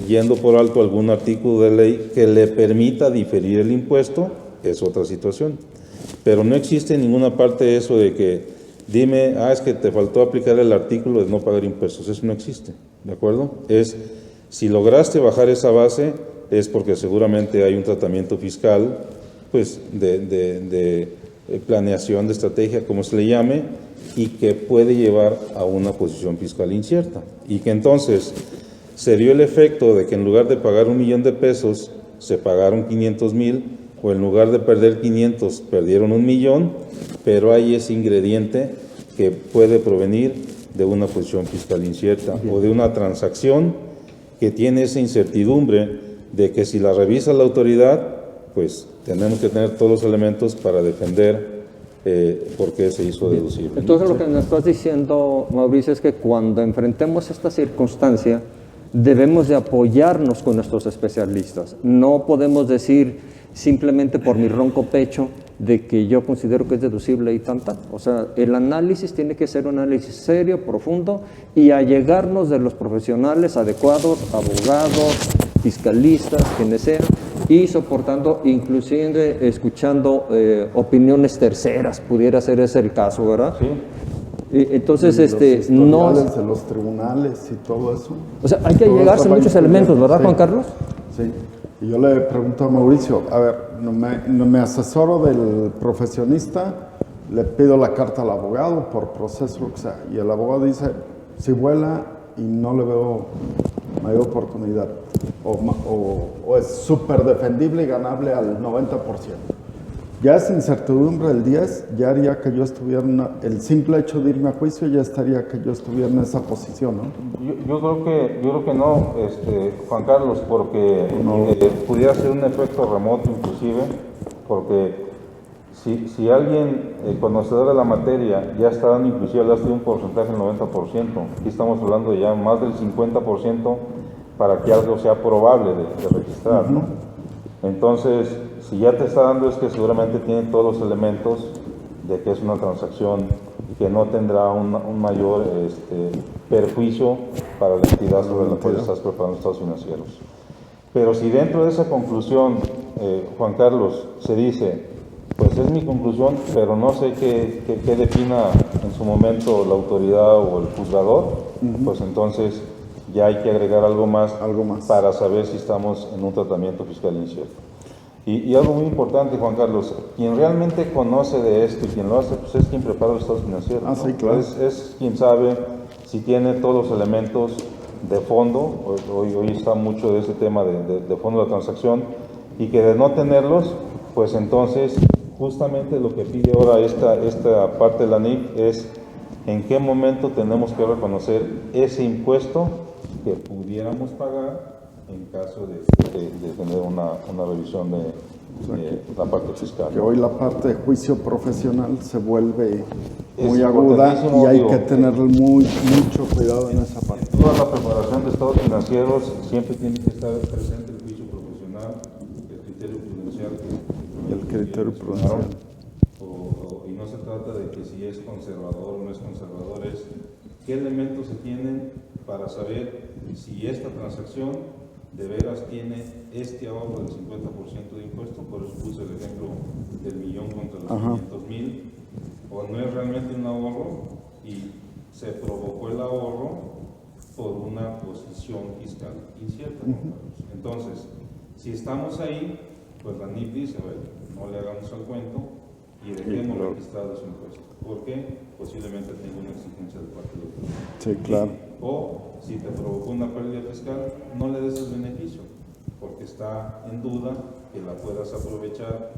yendo por alto algún artículo de ley que le permita diferir el impuesto, es otra situación. Pero no existe en ninguna parte eso de que dime, es que te faltó aplicar el artículo de no pagar impuestos. Eso no existe, ¿de acuerdo? Si lograste bajar esa base, es porque seguramente hay un tratamiento fiscal, pues, de planeación, de estrategia, como se le llame, y que puede llevar a una posición fiscal incierta. Y que entonces se dio el efecto de que en lugar de pagar 1,000,000 de pesos, se pagaron 500,000, o en lugar de perder 500, perdieron 1,000,000, pero hay ese ingrediente que puede provenir de una posición fiscal incierta o de una transacción que tiene esa incertidumbre de que si la revisa la autoridad, pues tenemos que tener todos los elementos para defender por qué se hizo deducible. Entonces, lo que nos estás diciendo, Mauricio, es que cuando enfrentemos esta circunstancia, debemos de apoyarnos con nuestros especialistas. No podemos decir simplemente por mi ronco pecho de que yo considero que es deducible y tal. O sea, el análisis tiene que ser un análisis serio, profundo y allegarnos de los profesionales adecuados, abogados, fiscalistas, quienes sean, y soportando, inclusive escuchando opiniones terceras, pudiera ser ese el caso, ¿verdad? Sí. Entonces, los no... historiales de los tribunales y todo eso. O sea, hay que Todo allegarse eso va muchos influyendo. elementos, ¿verdad, Sí. Juan Carlos? Sí. Y yo le pregunto a Mauricio, a ver, no me asesoro del profesionista, le pido la carta al abogado por proceso, lo que sea, y el abogado dice, si vuela y no le veo mayor oportunidad, o es súper defendible y ganable al 90%. Ya esa incertidumbre del 10 ya haría que yo estuviera el simple hecho de irme a juicio ya estaría que yo estuviera en esa posición, ¿no? Yo creo que no, Juan Carlos, porque pudiera ser un efecto remoto inclusive, porque si alguien conocedor de la materia ya está dando inclusive de un porcentaje del 90%, aquí estamos hablando de ya más del 50% para que algo sea probable de registrar, ¿no? Entonces, si ya te está dando es que seguramente tiene todos los elementos de que es una transacción que no tendrá un mayor perjuicio para la entidad sobre la cual estás preparando estados financieros. Pero si dentro de esa conclusión, Juan Carlos, se dice, pues es mi conclusión, pero no sé qué defina en su momento la autoridad o el juzgador, pues entonces ya hay que agregar algo más para saber si estamos en un tratamiento fiscal incierto. Y algo muy importante, Juan Carlos, quien realmente conoce de esto y quien lo hace, pues es quien prepara los estados financieros. Ah, ¿no? sí, claro. Es quien sabe si tiene todos los elementos de fondo, hoy está mucho de ese tema de fondo de la transacción, y que de no tenerlos, pues entonces justamente lo que pide ahora esta parte de la NIF es en qué momento tenemos que reconocer ese impuesto que pudiéramos pagar en caso de tener una revisión de la parte fiscal. Que hoy la parte de juicio profesional se vuelve Es muy aguda importantísimo, y hay digo, que tener mucho cuidado en esa parte. Toda la preparación de estados financieros siempre tiene que estar presente el juicio Y el criterio prudencial. Y no se trata de que si es conservador o no es conservador, es qué elementos se tienen para saber si esta transacción de veras tiene este ahorro del 50% de impuesto. Por eso puse el ejemplo del millón contra los 500,000, o no es realmente un ahorro y se provocó el ahorro por una posición fiscal incierta. Entonces, si estamos ahí, pues la NIF dice, bueno, no le hagamos al cuento y dejemos registrado su impuesto. ¿Por qué? Posiblemente tenga una exigencia de parte del otro. Sí, claro. O si te provocó una pérdida fiscal, no le des el beneficio, porque está en duda que la puedas aprovechar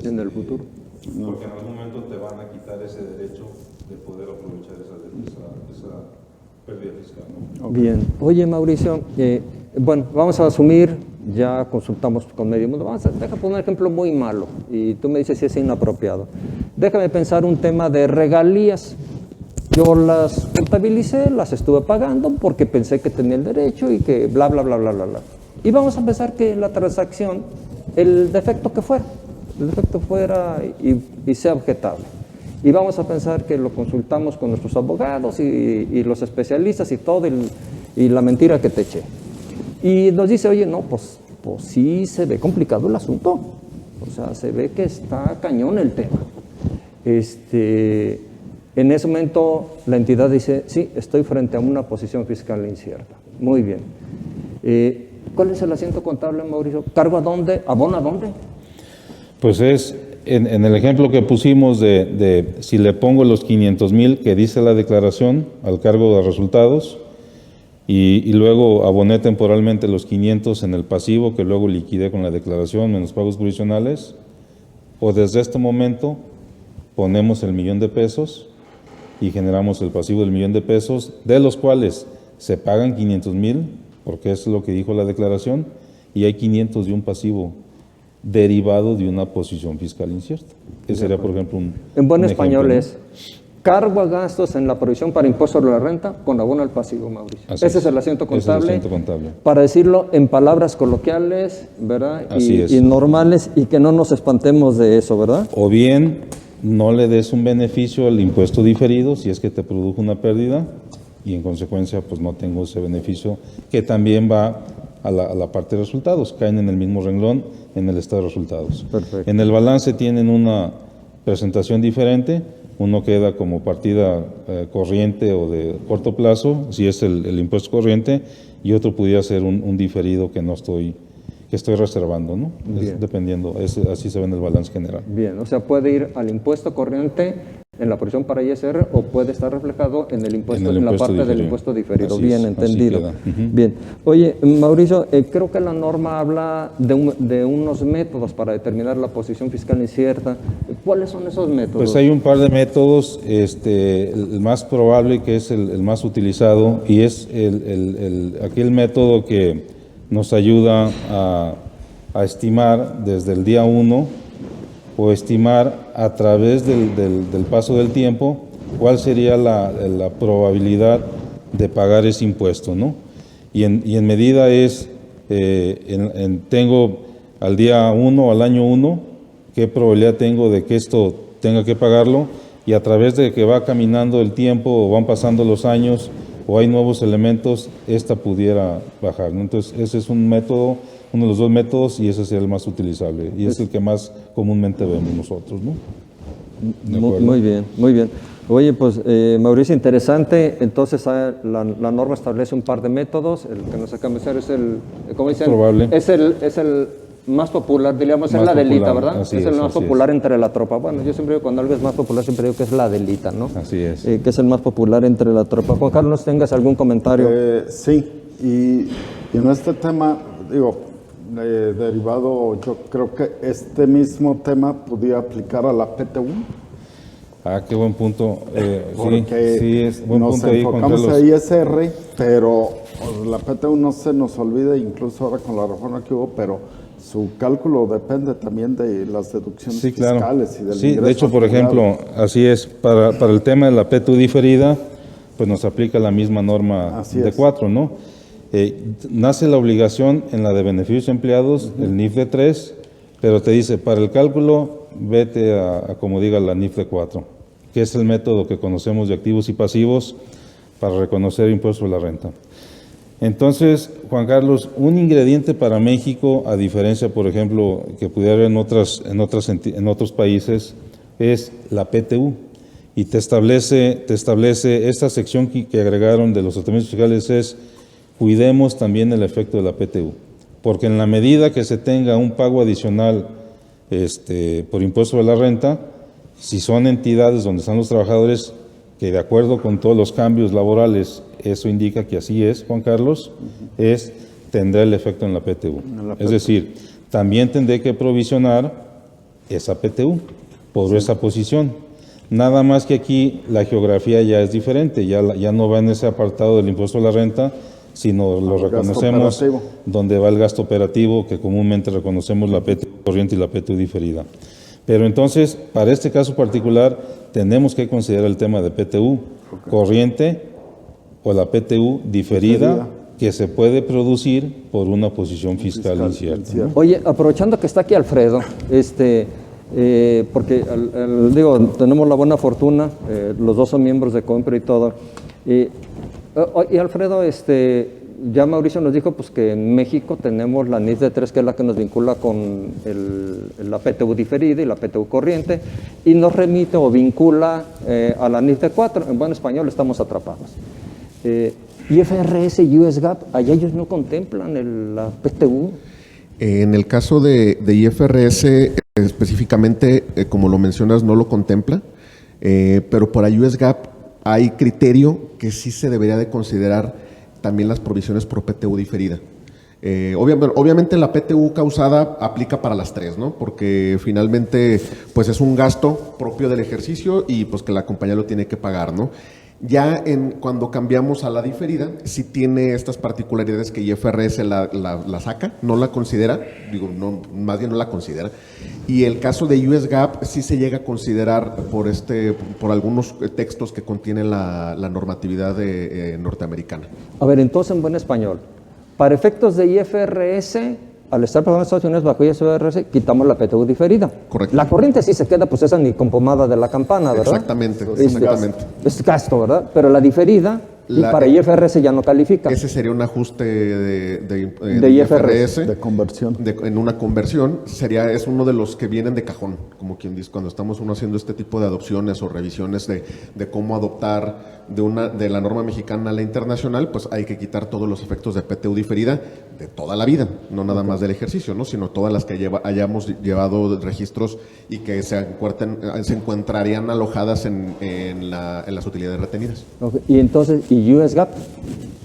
en el futuro. Porque en algún momento te van a quitar ese derecho de poder aprovechar esa pérdida fiscal, ¿no? Bien. Oye, Mauricio, bueno, vamos a asumir, ya consultamos con medio mundo, déjame poner un ejemplo muy malo y tú me dices si es inapropiado. Déjame pensar un tema de regalías. Yo las contabilicé, las estuve pagando porque pensé que tenía el derecho y que bla, bla, bla, bla, bla, bla. Y vamos a pensar que la transacción, el defecto fuera y sea objetable. Y vamos a pensar que lo consultamos con nuestros abogados y los especialistas y todo, y la mentira que te eché. Y nos dice, oye, no, pues sí se ve complicado el asunto. O sea, se ve que está cañón el tema. En ese momento la entidad dice, sí, estoy frente a una posición fiscal incierta. Muy bien. ¿Cuál es el asiento contable, Mauricio? ¿Cargo a dónde? ¿Abono a dónde? Pues es, en el ejemplo que pusimos de si le pongo los 500,000 que dice la declaración al cargo de resultados y luego aboné temporalmente los 500 en el pasivo que luego liquidé con la declaración menos pagos provisionales, o desde este momento ponemos el $1,000,000 y generamos el pasivo del $1,000,000, de los cuales se pagan 500,000, porque es lo que dijo la declaración, y hay 500 de un pasivo derivado de una posición fiscal incierta. Ese sería, por ejemplo, en buen un español ejemplo, ¿no? es cargo a gastos en la provisión para impuesto sobre la renta con abono al pasivo, Mauricio. Así Ese es el asiento Ese es el contable. asiento contable. Para decirlo en palabras coloquiales, ¿verdad? Así es. Y normales, y que no nos espantemos de eso, ¿verdad? O bien no le des un beneficio al impuesto diferido si es que te produjo una pérdida y en consecuencia pues no tengo ese beneficio que también va a la parte de resultados, caen en el mismo renglón en el estado de resultados. Perfecto. En el balance tienen una presentación diferente, uno queda como partida corriente o de corto plazo, si es el impuesto corriente, y otro pudiera ser un diferido que estoy reservando, ¿no? Dependiendo, así se ve en el balance general. Bien, o sea, puede ir al impuesto corriente en la provisión para ISR o puede estar reflejado en el impuesto, en la parte diferido. del impuesto diferido. Así Bien, es, entendido. así queda. Bien. Oye, Mauricio, creo que la norma habla de unos métodos para determinar la posición fiscal incierta. ¿Cuáles son esos métodos? Pues hay un par de métodos, el más probable que es el más utilizado y es aquel método que nos ayuda a estimar desde el día 1 o estimar a través del paso del tiempo cuál sería la probabilidad de pagar ese impuesto, ¿no? Y en medida es, tengo al día 1 o al año 1, qué probabilidad tengo de que esto tenga que pagarlo, y a través de que va caminando el tiempo o van pasando los años o hay nuevos elementos, esta pudiera bajar, ¿no? Entonces ese es un método, uno de los dos métodos, y ese sería el más utilizable y es el que más comúnmente vemos nosotros, ¿no? Muy bien, muy bien. Oye, pues Mauricio, interesante. Entonces la norma establece un par de métodos. El que nos acaba de mencionar es ¿cómo dicen? Probable. Es el más popular, diríamos, es Más la delita, popular, ¿verdad? así Es el es, más así popular entre la tropa. Bueno, yo siempre digo, cuando algo es más popular, siempre digo que es la delita, ¿no? Así es. Que es el más popular entre la tropa. Juan Carlos, ¿tengas algún comentario? Sí, y en este tema, derivado, yo creo que este mismo tema podía aplicar a la PTU. Qué buen punto. Porque sí, es buen nos punto ahí, Juan enfocamos Carlos. a ISR, pero la PTU no se nos olvida, incluso ahora con la reforma que hubo, pero su cálculo depende también de las deducciones Sí, claro. fiscales y del Sí, ingreso de hecho, por acumulado. ejemplo, así es, para el tema de la PTU diferida, pues nos aplica la misma norma Así de es. 4, ¿no? Nace la obligación en la de beneficios empleados, el NIF de 3, pero te dice, para el cálculo, vete a como diga la NIF de 4, que es el método que conocemos de activos y pasivos para reconocer impuesto a la renta. Entonces, Juan Carlos, un ingrediente para México, a diferencia, por ejemplo, que pudiera haber en otros países, es la PTU. Y te establece esta sección que agregaron de los tratamientos fiscales es, cuidemos también el efecto de la PTU. Porque en la medida que se tenga un pago adicional por impuesto de la renta, si son entidades donde están los trabajadores, que de acuerdo con todos los cambios laborales, eso indica que así es, Juan Carlos, tendrá el efecto en la PTU. Es decir, también tendré que provisionar esa PTU por esa posición. Nada más que aquí la geografía ya es diferente, ya no va en ese apartado del impuesto a la renta, sino lo reconocemos donde va el gasto operativo, que comúnmente reconocemos la PTU corriente y la PTU diferida. Pero entonces, para este caso particular, tenemos que considerar el tema de PTU corriente o la PTU diferida que se puede producir por una posición fiscal incierta. Oye, aprovechando que está aquí Alfredo, porque digo, tenemos la buena fortuna, los dos son miembros de CONPRE y todo. Y Alfredo, ya Mauricio nos dijo pues, que en México tenemos la NIF de 3, que es la que nos vincula con la PTU diferida y la PTU corriente, y nos remite o vincula a la NIF de 4. En buen español, estamos atrapados. IFRS y US GAAP, allá ellos no contemplan la PTU. En el caso de IFRS, específicamente, como lo mencionas, no lo contempla, pero para US GAAP hay criterio que sí se debería de considerar también las provisiones por PTU diferida. Obviamente la PTU causada aplica para las tres, ¿no? Porque finalmente pues es un gasto propio del ejercicio y pues que la compañía lo tiene que pagar, ¿no? Ya cuando cambiamos a la diferida, sí tiene estas particularidades que IFRS la saca, no la considera, más bien no la considera. Y el caso de US GAAP sí se llega a considerar por algunos textos que contiene la normatividad norteamericana. A ver, entonces en buen español, para efectos de IFRS, al estar pagando en Estados Unidos bajo IFRS, quitamos la PTU diferida. Correcto. La corriente sí se queda, pues esa ni con pomada de la campana, ¿verdad? Exactamente. Es gasto, ¿verdad? Pero la diferida, y para IFRS ya no califica. Ese sería un ajuste de IFRS. De conversión. En una conversión, es uno de los que vienen de cajón, como quien dice, cuando estamos haciendo este tipo de adopciones o revisiones de cómo adoptar de la norma mexicana a la internacional, pues hay que quitar todos los efectos de PTU diferida de toda la vida, no nada más del ejercicio, ¿no? Sino todas las que hayamos llevado registros y que se encontrarían alojadas en las utilidades retenidas. Okay. Y entonces, ¿y US GAAP?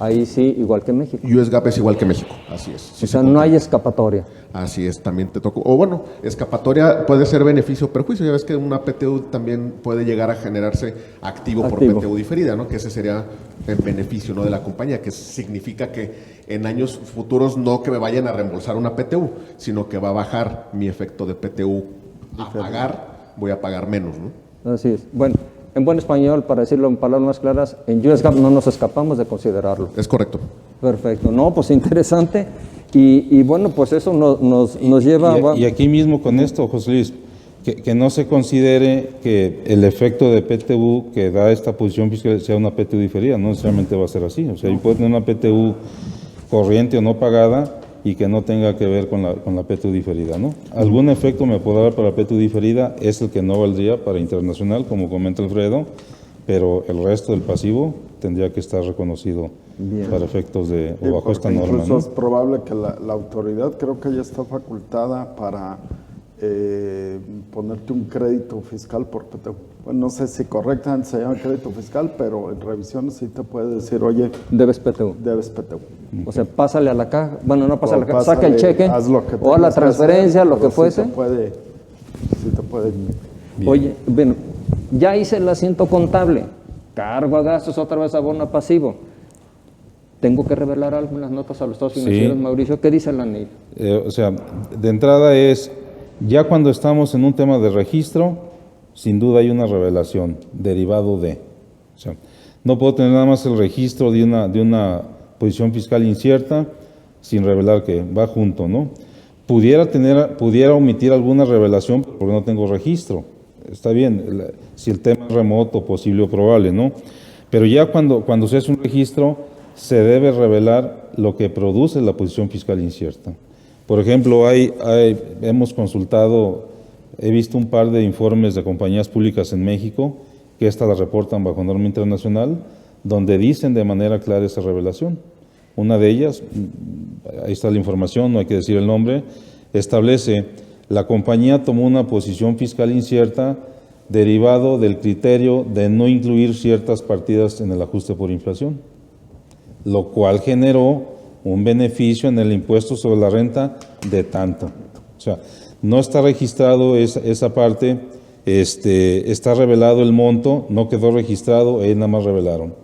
Ahí sí, igual que México. US GAAP es igual que México, así es. Sí, o sea, no hay escapatoria. Así es, también te tocó. O bueno, escapatoria puede ser beneficio o perjuicio. Ya ves que una PTU también puede llegar a generarse activo. Por PTU diferida, ¿no? Que ese sería el beneficio, ¿no?, de la compañía, que significa que en años futuros no que me vayan a reembolsar una PTU, sino que va a bajar mi efecto de PTU voy a pagar menos, ¿no? Así es. Bueno, en buen español, para decirlo en palabras más claras, en US GAAP no nos escapamos de considerarlo. Es correcto. Perfecto. No, pues interesante. Y bueno, pues eso nos lleva... Y aquí mismo con esto, José Luis, que no se considere que el efecto de PTU que da esta posición fiscal sea una PTU diferida, no necesariamente va a ser así. O sea, yo puedo tener una PTU corriente o no pagada y que no tenga que ver con la PTU diferida, ¿no? Algún efecto me puede dar para la PTU diferida, es el que no valdría para internacional, como comenta Alfredo, pero el resto del pasivo tendría que estar reconocido para efectos o bajo esta norma, incluso, ¿no? es probable que la autoridad, creo que ya está facultada para ponerte un crédito fiscal por PTU. Bueno, no sé si correctamente se llama crédito fiscal, pero en revisiones sí te puede decir, oye, debes PTU. Debes PTU. O sea, pásale a la caja, bueno, no pásale a la caja, Pásale, saca el cheque o a la transferencia, lo que fuese. Sí te puede. Bien. Oye, bueno, ya hice el asiento contable, cargo a gastos, otra vez abono a pasivo. ¿Tengo que revelar algunas notas a los estados financieros, sí, Mauricio? ¿Qué dice la NIF? O sea, de entrada ya cuando estamos en un tema de registro, sin duda hay una revelación derivado de. O sea, no puedo tener nada más el registro de una posición fiscal incierta sin revelar que va junto, ¿no? pudiera omitir alguna revelación porque no tengo registro. Está bien, si el tema es remoto, posible o probable, ¿no? Pero ya cuando se hace un registro, se debe revelar lo que produce la posición fiscal incierta. Por ejemplo, hemos consultado, he visto un par de informes de compañías públicas en México, que estas las reportan bajo norma internacional, donde dicen de manera clara esa revelación. Una de ellas, ahí está la información, no hay que decir el nombre, establece: la compañía tomó una posición fiscal incierta derivado del criterio de no incluir ciertas partidas en el ajuste por inflación, lo cual generó un beneficio en el impuesto sobre la renta de tanto. O sea, no está registrado esa parte, está revelado el monto, no quedó registrado, ellos nada más revelaron.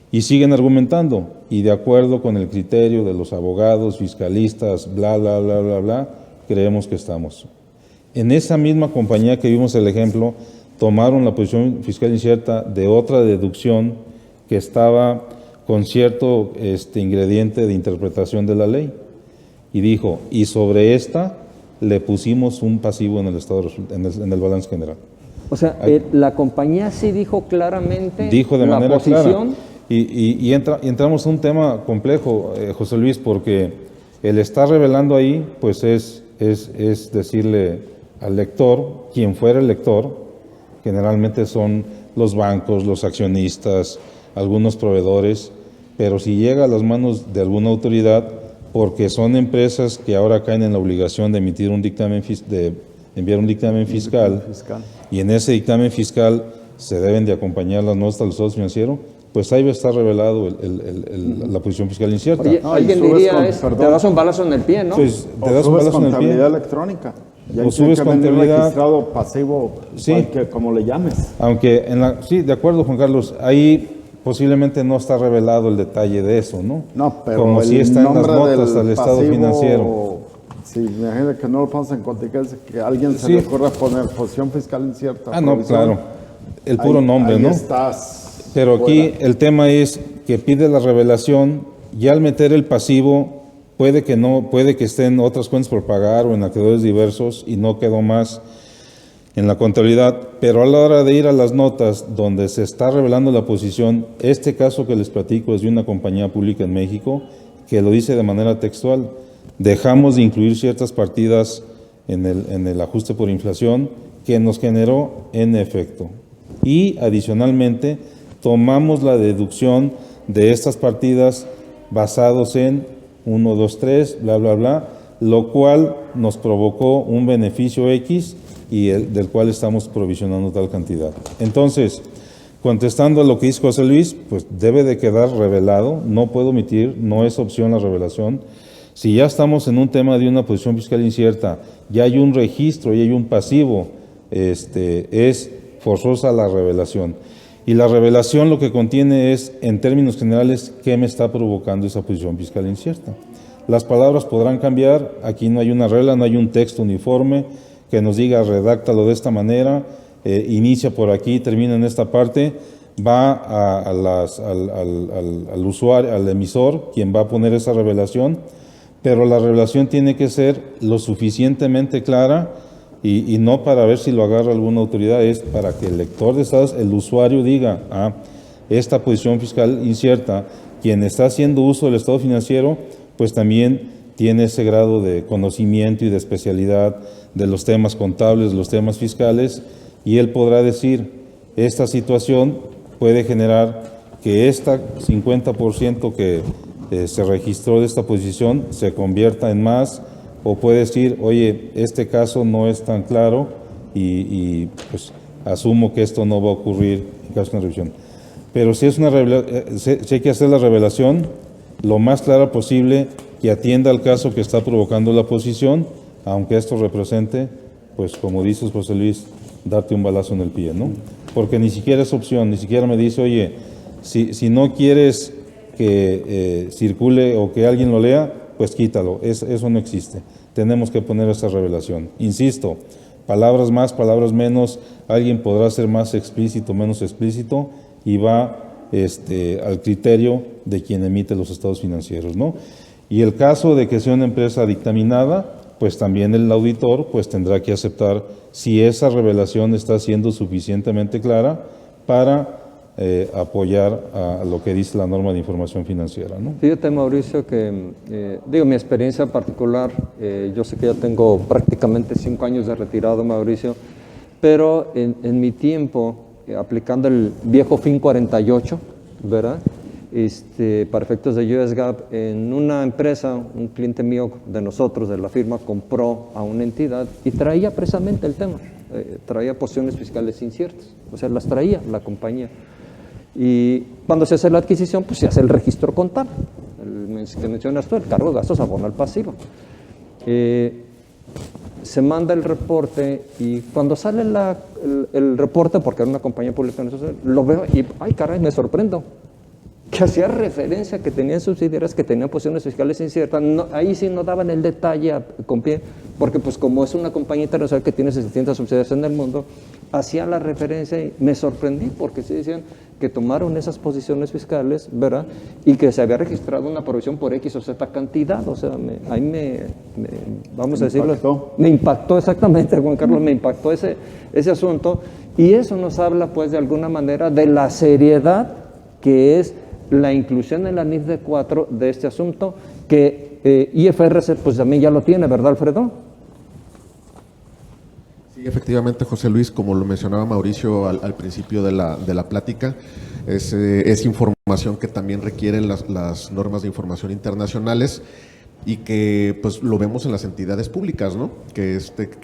Y siguen argumentando, y de acuerdo con el criterio de los abogados, fiscalistas, bla, bla, bla, bla, bla, creemos que estamos. En esa misma compañía que vimos el ejemplo, tomaron la posición fiscal incierta de otra deducción que estaba con cierto ingrediente de interpretación de la ley. Y dijo, y sobre esta le pusimos un pasivo en el estado en el balance general. O sea, la compañía sí dijo claramente dijo de la manera posición. clara. Y entramos en un tema complejo, José Luis, porque el estar revelando ahí, pues es decirle al lector, quien fuera el lector, generalmente son los bancos, los accionistas, algunos proveedores, pero si llega a las manos de alguna autoridad, porque son empresas que ahora caen en la obligación de emitir un dictamen, de enviar un dictamen fiscal, y en ese dictamen fiscal se deben de acompañar las notas de los estados financieros, pues ahí va a estar revelado la posición fiscal incierta. Oye, alguien diría, te das un balazo en el pie, ¿no? Pues, te das un balazo en el pie. Contabilidad electrónica. Y ahí tiene que venir registrado pasivo, sí, como le llames. Aunque, sí, de acuerdo, Juan Carlos, ahí posiblemente no está revelado el detalle de eso, ¿no? No, pero como si está en las notas al estado financiero. Sí, imagínate que no lo pongas en contexto, que a alguien se le ocurra poner posición fiscal incierta. Ah, no, claro. El puro nombre, ahí ¿no? Estás pero aquí el tema es que pide la revelación y al meter el pasivo puede que estén otras cuentas por pagar o en acreedores diversos y no quedó más en la contabilidad, pero a la hora de ir a las notas donde se está revelando la posición, este caso que les platico es de una compañía pública en México que lo dice de manera textual: dejamos de incluir ciertas partidas en el ajuste por inflación que nos generó en efecto. Y adicionalmente tomamos la deducción de estas partidas basados en 1, 2, 3, bla, bla, bla, lo cual nos provocó un beneficio X y del cual estamos provisionando tal cantidad. Entonces, contestando a lo que dice José Luis, pues debe de quedar revelado, no puedo omitir, no es opción la revelación. Si ya estamos en un tema de una posición fiscal incierta, ya hay un registro y hay un pasivo, es forzosa la revelación. Y la revelación lo que contiene es, en términos generales, qué me está provocando esa posición fiscal incierta. Las palabras podrán cambiar, aquí no hay una regla, no hay un texto uniforme que nos diga redáctalo de esta manera, inicia por aquí, termina en esta parte, va al usuario, al emisor, quien va a poner esa revelación, pero la revelación tiene que ser lo suficientemente clara y no para ver si lo agarra alguna autoridad, es para que el lector de estados, el usuario diga, esta posición fiscal incierta, quien está haciendo uso del estado financiero, pues también tiene ese grado de conocimiento y de especialidad de los temas contables, de los temas fiscales, y él podrá decir, esta situación puede generar que esta 50% que se registró de esta posición se convierta en más, o puede decir, oye, este caso no es tan claro y pues asumo que esto no va a ocurrir en caso de una revisión. Pero si es si hay que hacer la revelación lo más clara posible, que atienda al caso que está provocando la posición, aunque esto represente, pues como dices, José Luis, darte un balazo en el pie, ¿no? Porque ni siquiera es opción, ni siquiera me dice, oye, si no quieres que circule o que alguien lo lea, pues quítalo, eso no existe. Tenemos que poner esa revelación. Insisto, palabras más, palabras menos, alguien podrá ser más explícito, menos explícito, y va al criterio de quien emite los estados financieros, ¿no? Y el caso de que sea una empresa dictaminada, pues también el auditor pues tendrá que aceptar si esa revelación está siendo suficientemente clara para apoyar a lo que dice la norma de información financiera, ¿no? Fíjate, Mauricio, que mi experiencia particular, yo sé que ya tengo prácticamente 5 años de retirado, Mauricio, pero en mi tiempo, aplicando el viejo FIN 48, ¿verdad? Para efectos de US GAAP, en una empresa, un cliente mío de nosotros, de la firma, compró a una entidad y traía precisamente el tema, traía posiciones fiscales inciertas, o sea, las traía la compañía. Y cuando se hace la adquisición, pues se hace el registro contable, que mencionas tú, el cargo de gastos abono al pasivo. Se manda el reporte y cuando sale el reporte, porque era una compañía pública, lo veo y, ay caray, me sorprendo, que hacía referencia que tenían subsidiarias que tenían posiciones fiscales inciertas. No, ahí sí no daban el detalle con pie, porque pues como es una compañía internacional que tiene 600 subsidiarias en el mundo, hacía la referencia y me sorprendí porque sí decían que tomaron esas posiciones fiscales, ¿verdad? Y que se había registrado una provisión por X o Z cantidad, o sea, vamos a decirlo, me impactó exactamente, Juan Carlos, me impactó ese asunto, y eso nos habla pues de alguna manera de la seriedad que es la inclusión en la NIF D4 de este asunto, que IFRS pues también ya lo tiene, ¿verdad, Alfredo? Sí, efectivamente, José Luis, como lo mencionaba Mauricio al principio de la plática, es información que también requieren las normas de información internacionales y que pues lo vemos en las entidades públicas, ¿no? Que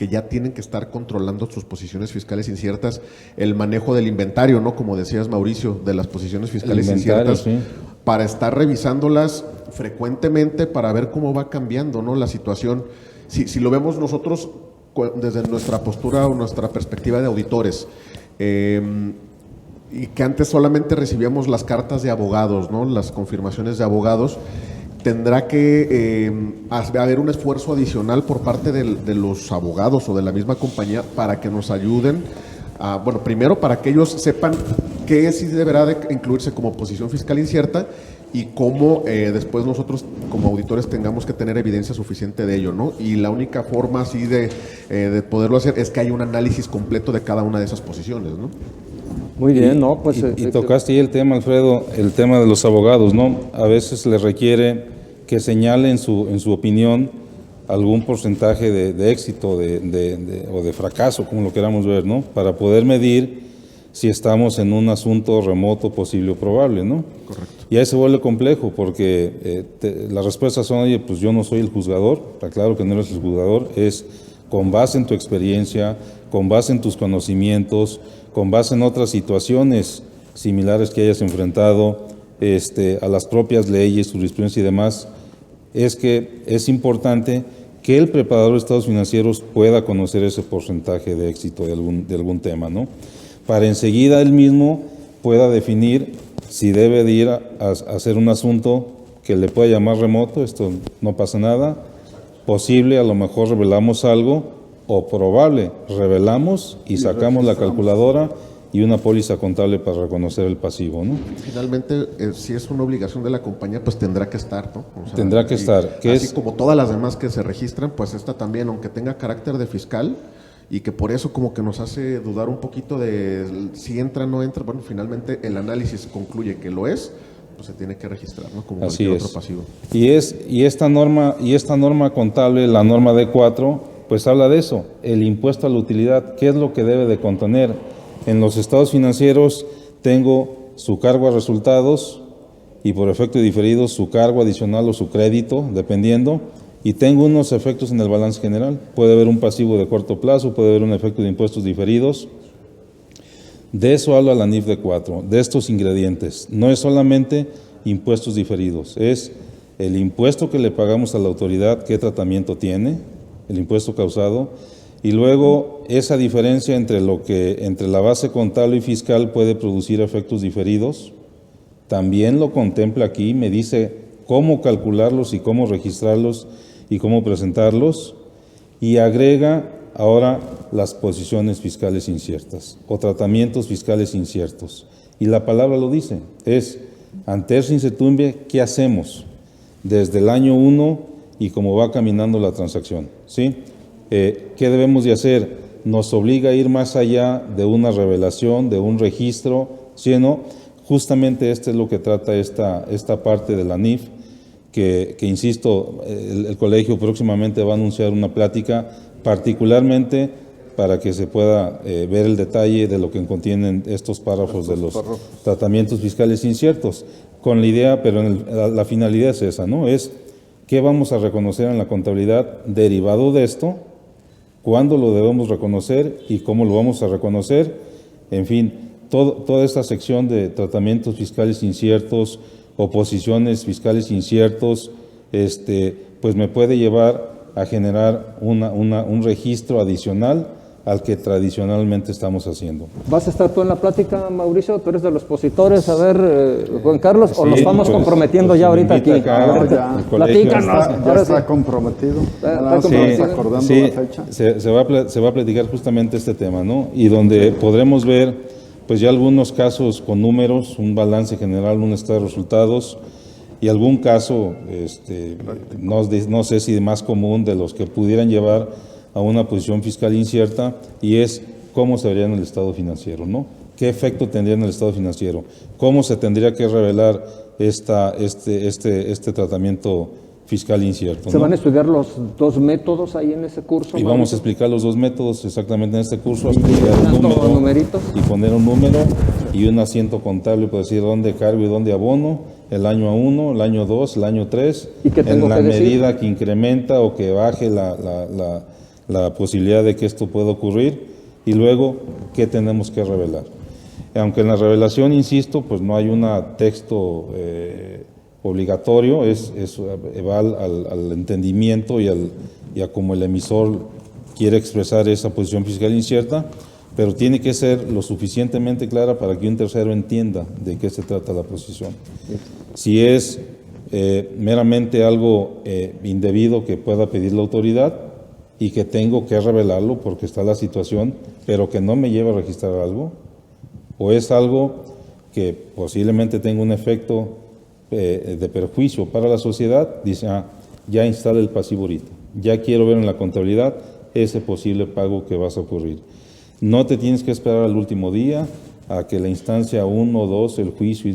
ya tienen que estar controlando sus posiciones fiscales inciertas, el manejo del inventario, ¿no? Como decías, Mauricio, de las posiciones fiscales inciertas, sí, para estar revisándolas frecuentemente para ver cómo va cambiando, ¿no? La situación. Si lo vemos nosotros desde nuestra postura o nuestra perspectiva de auditores, y que antes solamente recibíamos las cartas de abogados, ¿no? Las confirmaciones de abogados, tendrá que haber un esfuerzo adicional por parte de los abogados o de la misma compañía para que nos ayuden primero para que ellos sepan qué sí deberá de incluirse como posición fiscal incierta y cómo después nosotros como auditores tengamos que tener evidencia suficiente de ello, ¿no? Y la única forma así de poderlo hacer es que haya un análisis completo de cada una de esas posiciones, ¿no? Muy bien, ¿no? Pues, y tocaste ahí el tema, Alfredo, el tema de los abogados, ¿no? A veces les requiere que señale en su opinión algún porcentaje de éxito o de fracaso, como lo queramos ver, ¿no? Para poder medir si estamos en un asunto remoto, posible o probable, ¿no? Correcto. Y ahí se vuelve complejo porque las respuestas son, oye, pues yo no soy el juzgador, está claro que no eres el juzgador, es con base en tu experiencia, con base en tus conocimientos, con base en otras situaciones similares que hayas enfrentado, a las propias leyes, jurisprudencia y demás, es que es importante que el preparador de estados financieros pueda conocer ese porcentaje de éxito de algún tema, ¿no? Para enseguida él mismo pueda definir si debe de ir a hacer un asunto que le pueda llamar remoto, esto no pasa nada, posible, a lo mejor revelamos algo, o probable, revelamos y sacamos la calculadora y una póliza contable para reconocer el pasivo, ¿no? Finalmente, si es una obligación de la compañía, pues tendrá que estar, ¿no? O sea, tendrá que estar. Así como todas las demás que se registran, pues esta también, aunque tenga carácter de fiscal, y que por eso como que nos hace dudar un poquito de si entra o no entra, bueno, finalmente el análisis concluye que lo es, pues se tiene que registrar, ¿no? Como cualquier otro pasivo. Y esta norma contable, la norma D4, pues habla de eso, el impuesto a la utilidad, ¿qué es lo que debe de contener? En los estados financieros tengo su cargo a resultados y por efecto diferido su cargo adicional o su crédito, dependiendo, y tengo unos efectos en el balance general. Puede haber un pasivo de corto plazo, puede haber un efecto de impuestos diferidos. De eso habla la NIF D4, de estos ingredientes. No es solamente impuestos diferidos, es el impuesto que le pagamos a la autoridad, qué tratamiento tiene, el impuesto causado, y luego esa diferencia entre la base contable y fiscal puede producir efectos diferidos. También lo contempla aquí, me dice cómo calcularlos y cómo registrarlos y cómo presentarlos, y agrega ahora las posiciones fiscales inciertas o tratamientos fiscales inciertos. Y la palabra lo dice, es ante esa incertidumbre, ¿qué hacemos? Desde el año 1 y cómo va caminando la transacción, ¿sí? ¿Qué debemos de hacer? Nos obliga a ir más allá de una revelación, de un registro, ¿sí o no? Justamente esto es lo que trata esta parte de la NIF, que insisto, el colegio próximamente va a anunciar una plática particularmente para que se pueda ver el detalle de lo que contienen estos párrafos de los tratamientos fiscales inciertos, con la idea, pero la finalidad es esa, ¿no? Es qué vamos a reconocer en la contabilidad derivado de esto, cuándo lo debemos reconocer y cómo lo vamos a reconocer, en fin, toda esta sección de tratamientos fiscales inciertos, oposiciones fiscales inciertos, pues me puede llevar a generar un registro adicional al que tradicionalmente estamos haciendo. ¿Vas a estar tú en la plática, Mauricio? ¿Tú eres de los expositores? A ver, Juan Carlos, ¿o nos vamos comprometiendo ya ahorita aquí? Platícanos. Ya está comprometido. Acordando la fecha. Se va a platicar justamente este tema, ¿no? Y donde podremos ver, pues ya algunos casos con números, un balance general, un estado de resultados y algún caso, no sé si más común de los que pudieran llevar a una posición fiscal incierta, y es cómo se vería en el estado financiero, ¿no? ¿Qué efecto tendría en el estado financiero? ¿Cómo se tendría que revelar este tratamiento fiscal incierto? ¿Se van a estudiar los dos métodos ahí en ese curso? Y vamos a explicar los dos métodos exactamente en este curso, y poner un número y un asiento contable para decir dónde cargo y dónde abono, el año 1, el año 2, el año 3, en la medida que incrementa o que baje la posibilidad de que esto pueda ocurrir, y luego qué tenemos que revelar. Aunque en la revelación, insisto, pues no hay un texto obligatorio, va al entendimiento y a cómo el emisor quiere expresar esa posición fiscal incierta, pero tiene que ser lo suficientemente clara para que un tercero entienda de qué se trata la posición. Si es meramente algo indebido que pueda pedir la autoridad y que tengo que revelarlo porque está la situación, pero que no me lleva a registrar algo, o es algo que posiblemente tenga un efecto de perjuicio para la sociedad, dice, ya instala el pasivo ahorita, ya quiero ver en la contabilidad ese posible pago que vas a ocurrir. No te tienes que esperar al último día a que la instancia 1 o 2, el juicio y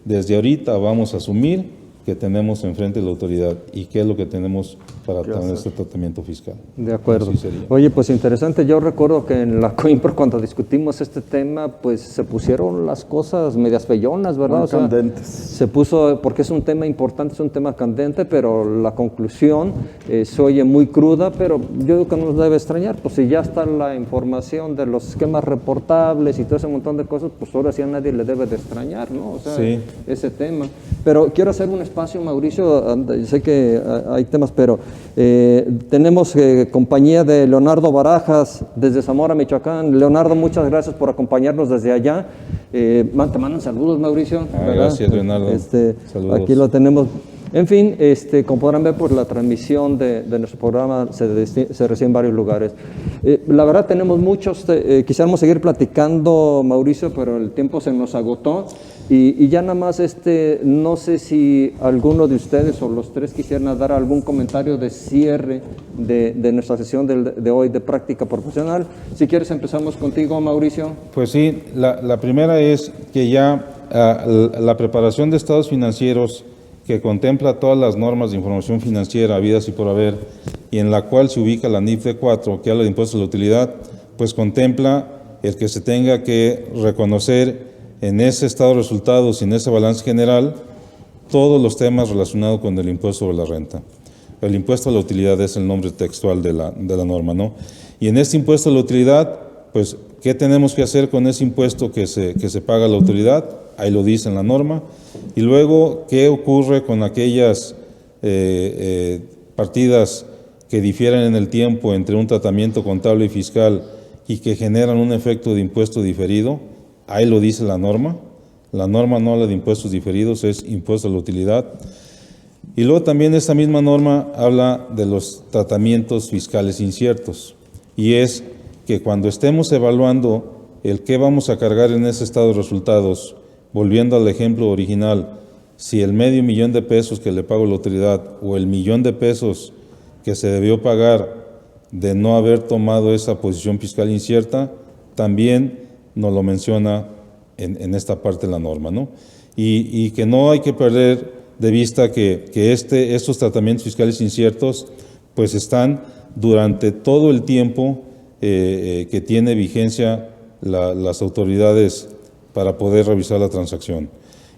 desde ahorita vamos a asumir que tenemos enfrente la autoridad y qué es lo que tenemos para tener este tratamiento fiscal. De acuerdo. Oye, pues interesante. Yo recuerdo que en la COIMPRO cuando discutimos este tema, pues se pusieron las cosas medias feyonas, ¿verdad? Muy candentes. Se puso, porque es un tema importante, es un tema candente, pero la conclusión se oye muy cruda, pero yo digo que no nos debe extrañar, pues si ya está la información de los esquemas reportables y todo ese montón de cosas, pues ahora sí a nadie le debe de extrañar, ¿no? O sea, sí, ese tema. Pero quiero hacer un espacio, Mauricio, sé que hay temas, pero tenemos compañía de Leonardo Barajas desde Zamora, Michoacán. Leonardo, muchas gracias por acompañarnos desde allá. Te mandan saludos, Mauricio. Gracias, Leonardo. Saludos. Aquí lo tenemos. En fin, como podrán ver, por la transmisión de nuestro programa se recibe en varios lugares. La verdad tenemos muchos, quisiéramos seguir platicando, Mauricio, pero el tiempo se nos agotó. Y ya nada más, no sé si alguno de ustedes o los tres quisieran dar algún comentario de cierre de nuestra sesión de hoy de práctica profesional. Si quieres empezamos contigo, Mauricio. Pues sí, la primera es que ya la preparación de estados financieros que contempla todas las normas de información financiera habidas y por haber, y en la cual se ubica la NIF D4, que habla de impuestos a la utilidad, pues contempla el que se tenga que reconocer en ese estado de resultados y en ese balance general todos los temas relacionados con el impuesto sobre la renta. El impuesto a la utilidad es el nombre textual de la norma, ¿no? Y en este impuesto a la utilidad, pues, ¿qué tenemos que hacer con ese impuesto que se paga a la autoridad? Ahí lo dice en la norma. Y luego, ¿qué ocurre con aquellas partidas que difieren en el tiempo entre un tratamiento contable y fiscal y que generan un efecto de impuesto diferido? Ahí lo dice la norma. La norma no habla de impuestos diferidos, es impuesto a la utilidad. Y luego también esta misma norma habla de los tratamientos fiscales inciertos. Y es que cuando estemos evaluando el qué vamos a cargar en ese estado de resultados, volviendo al ejemplo original, si el $500,000 de pesos que le pago a la autoridad o el $1,000,000 de pesos que se debió pagar de no haber tomado esa posición fiscal incierta, también nos lo menciona en esta parte de la norma, ¿no? Y que no hay que perder de vista que estos tratamientos fiscales inciertos pues están durante todo el tiempo que tiene vigencia las autoridades para poder revisar la transacción.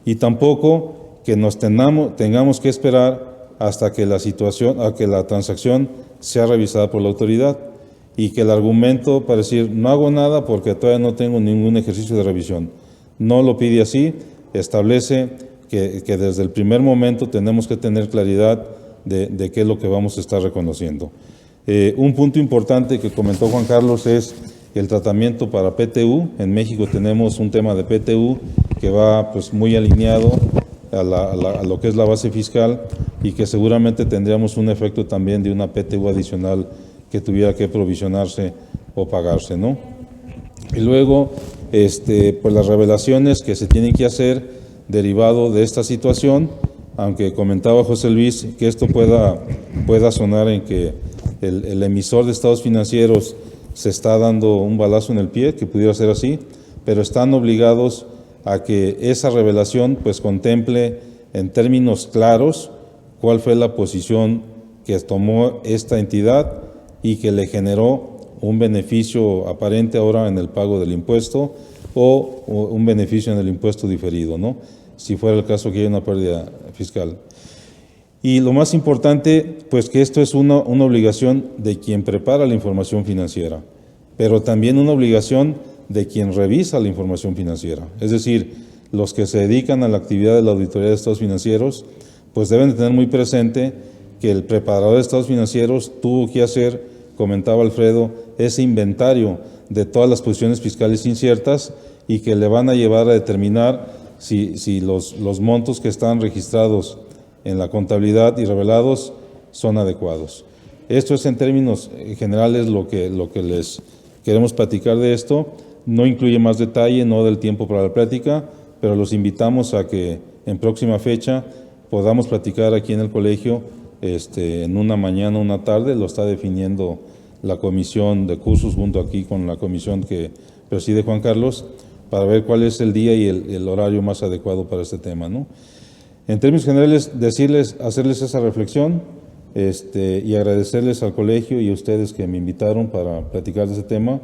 Y tampoco que nos tengamos que esperar hasta que la transacción sea revisada por la autoridad y que el argumento para decir no hago nada porque todavía no tengo ningún ejercicio de revisión. No lo pide así, establece que desde el primer momento tenemos que tener claridad de qué es lo que vamos a estar reconociendo. Un punto importante que comentó Juan Carlos es el tratamiento para PTU. En México tenemos un tema de PTU que va pues muy alineado a lo que es la base fiscal y que seguramente tendríamos un efecto también de una PTU adicional que tuviera que provisionarse o pagarse, ¿no? Y luego, pues las revelaciones que se tienen que hacer derivado de esta situación, aunque comentaba José Luis que esto pueda sonar en que el emisor de estados financieros se está dando un balazo en el pie, que pudiera ser así, pero están obligados a que esa revelación pues contemple en términos claros cuál fue la posición que tomó esta entidad y que le generó un beneficio aparente ahora en el pago del impuesto o un beneficio en el impuesto diferido, ¿no? Si fuera el caso que haya una pérdida fiscal. Y lo más importante, pues que esto es una obligación de quien prepara la información financiera, pero también una obligación de quien revisa la información financiera. Es decir, los que se dedican a la actividad de la auditoría de estados financieros, pues deben de tener muy presente que el preparador de estados financieros tuvo que hacer, comentaba Alfredo, ese inventario de todas las posiciones fiscales inciertas y que le van a llevar a determinar si los montos que están registrados en la contabilidad y revelados son adecuados. Esto es en términos generales lo que les queremos platicar de esto. No incluye más detalle, no del tiempo para la plática, pero los invitamos a que en próxima fecha podamos platicar aquí en el colegio en una mañana, una tarde. Lo está definiendo la comisión de cursos junto aquí con la comisión que preside Juan Carlos, para ver cuál es el día y el horario más adecuado para este tema, ¿no? En términos generales, hacerles esa reflexión y agradecerles al colegio y a ustedes que me invitaron para platicar de ese tema,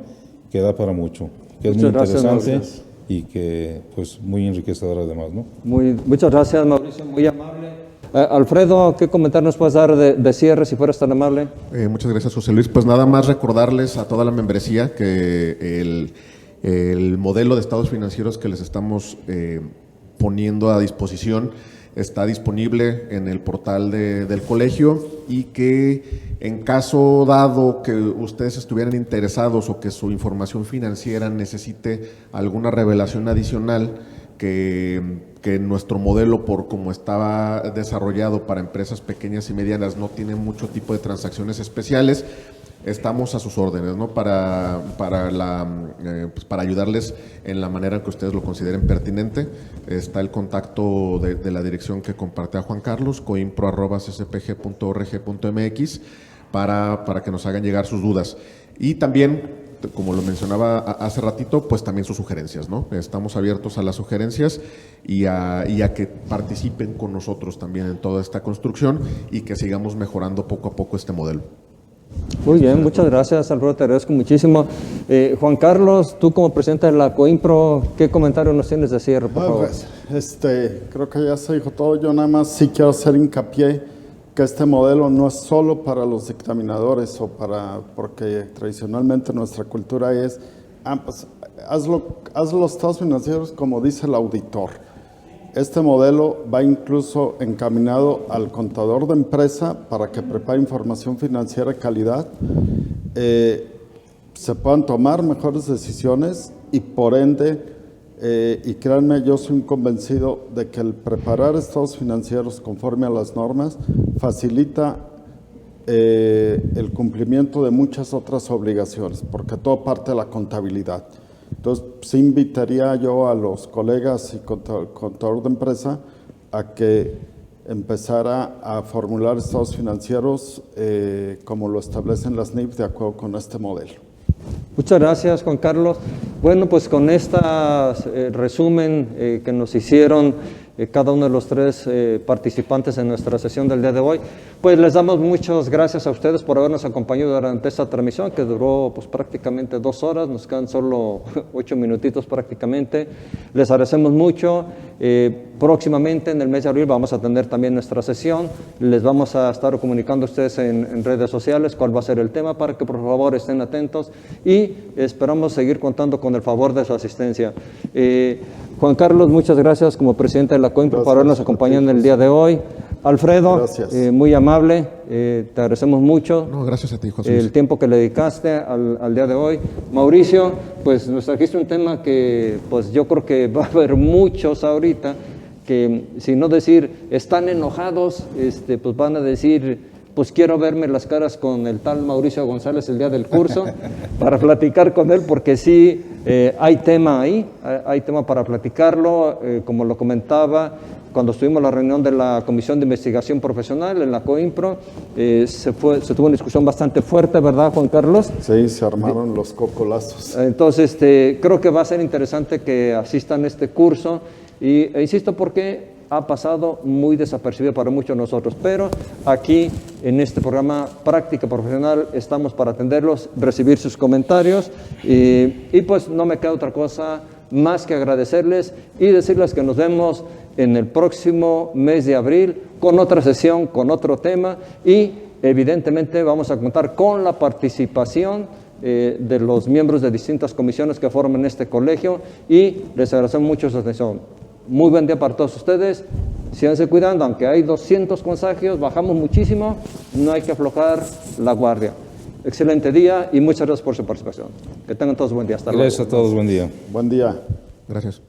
que da para mucho, que es muy interesante y que pues muy enriquecedor además, ¿no? Muchas gracias, Mauricio, muy amable. Alfredo, ¿qué comentario nos puedes dar de cierre, si fueras tan amable? Muchas gracias, José Luis. Pues nada más recordarles a toda la membresía que el modelo de estados financieros que les estamos poniendo a disposición está disponible en el portal del colegio y que en caso dado que ustedes estuvieran interesados o que su información financiera necesite alguna revelación adicional, que nuestro modelo, por como estaba desarrollado para empresas pequeñas y medianas, no tiene mucho tipo de transacciones especiales, estamos a sus órdenes, ¿no? Para ayudarles en la manera que ustedes lo consideren pertinente. Está el contacto de la dirección que compartía Juan Carlos, coimpro@ccpg.org.mx, para que nos hagan llegar sus dudas. Y también, como lo mencionaba hace ratito, pues también sus sugerencias, ¿no? Estamos abiertos a las sugerencias y a que participen con nosotros también en toda esta construcción y que sigamos mejorando poco a poco este modelo. Muy bien, muchas gracias, Alfredo, te agradezco muchísimo. Juan Carlos, tú como presidente de la COIMPRO, ¿qué comentario nos tienes de cierre, por favor? Pues, creo que ya se dijo todo. Yo nada más sí quiero hacer hincapié que este modelo no es solo para los dictaminadores porque tradicionalmente nuestra cultura es, pues haz los estados financieros como dice el auditor. Este modelo va incluso encaminado al contador de empresa para que prepare información financiera de calidad, se puedan tomar mejores decisiones y por ende, y créanme, yo soy un convencido de que el preparar estados financieros conforme a las normas facilita el cumplimiento de muchas otras obligaciones, porque todo parte de la contabilidad. Entonces, sí invitaría yo a los colegas y contador de empresa a que empezara a formular estados financieros como lo establecen las NIF de acuerdo con este modelo. Muchas gracias, Juan Carlos. Bueno, pues con este resumen que nos hicieron cada uno de los tres participantes en nuestra sesión del día de hoy, pues les damos muchas gracias a ustedes por habernos acompañado durante esta transmisión que duró pues prácticamente 2 horas, nos quedan solo 8 minutitos prácticamente. Les agradecemos mucho. Próximamente en el mes de abril vamos a tener también nuestra sesión, les vamos a estar comunicando a ustedes en redes sociales cuál va a ser el tema para que por favor estén atentos y esperamos seguir contando con el favor de su asistencia. Juan Carlos, muchas gracias como presidente de la COIMPRO por habernos acompañado en el día de hoy. Alfredo, muy amable, te agradecemos mucho. No, gracias a ti, José Luis. El tiempo que le dedicaste al día de hoy. Mauricio, pues nos trajiste un tema que pues yo creo que va a haber muchos ahorita que, si no decir, están enojados, pues van a decir, pues quiero verme las caras con el tal Mauricio González el día del curso para platicar con él, porque sí, hay tema ahí, hay tema para platicarlo, como lo comentaba, cuando estuvimos en la reunión de la Comisión de Investigación Profesional en la COIMPRO, se tuvo una discusión bastante fuerte, ¿verdad, Juan Carlos? Sí, se armaron los cocolazos. Entonces, creo que va a ser interesante que asistan a este curso, e insisto, porque ha pasado muy desapercibido para muchos de nosotros, pero aquí en este programa Práctica Profesional estamos para atenderlos, recibir sus comentarios y pues no me queda otra cosa más que agradecerles y decirles que nos vemos en el próximo mes de abril con otra sesión, con otro tema y evidentemente vamos a contar con la participación de los miembros de distintas comisiones que forman este colegio y les agradecemos mucho su atención. Muy buen día para todos ustedes, síganse cuidando, aunque hay 200 contagios, bajamos muchísimo, no hay que aflojar la guardia. Excelente día y muchas gracias por su participación. Que tengan todos buen día. Hasta luego. Gracias a todos, buen día. Buen día. Gracias.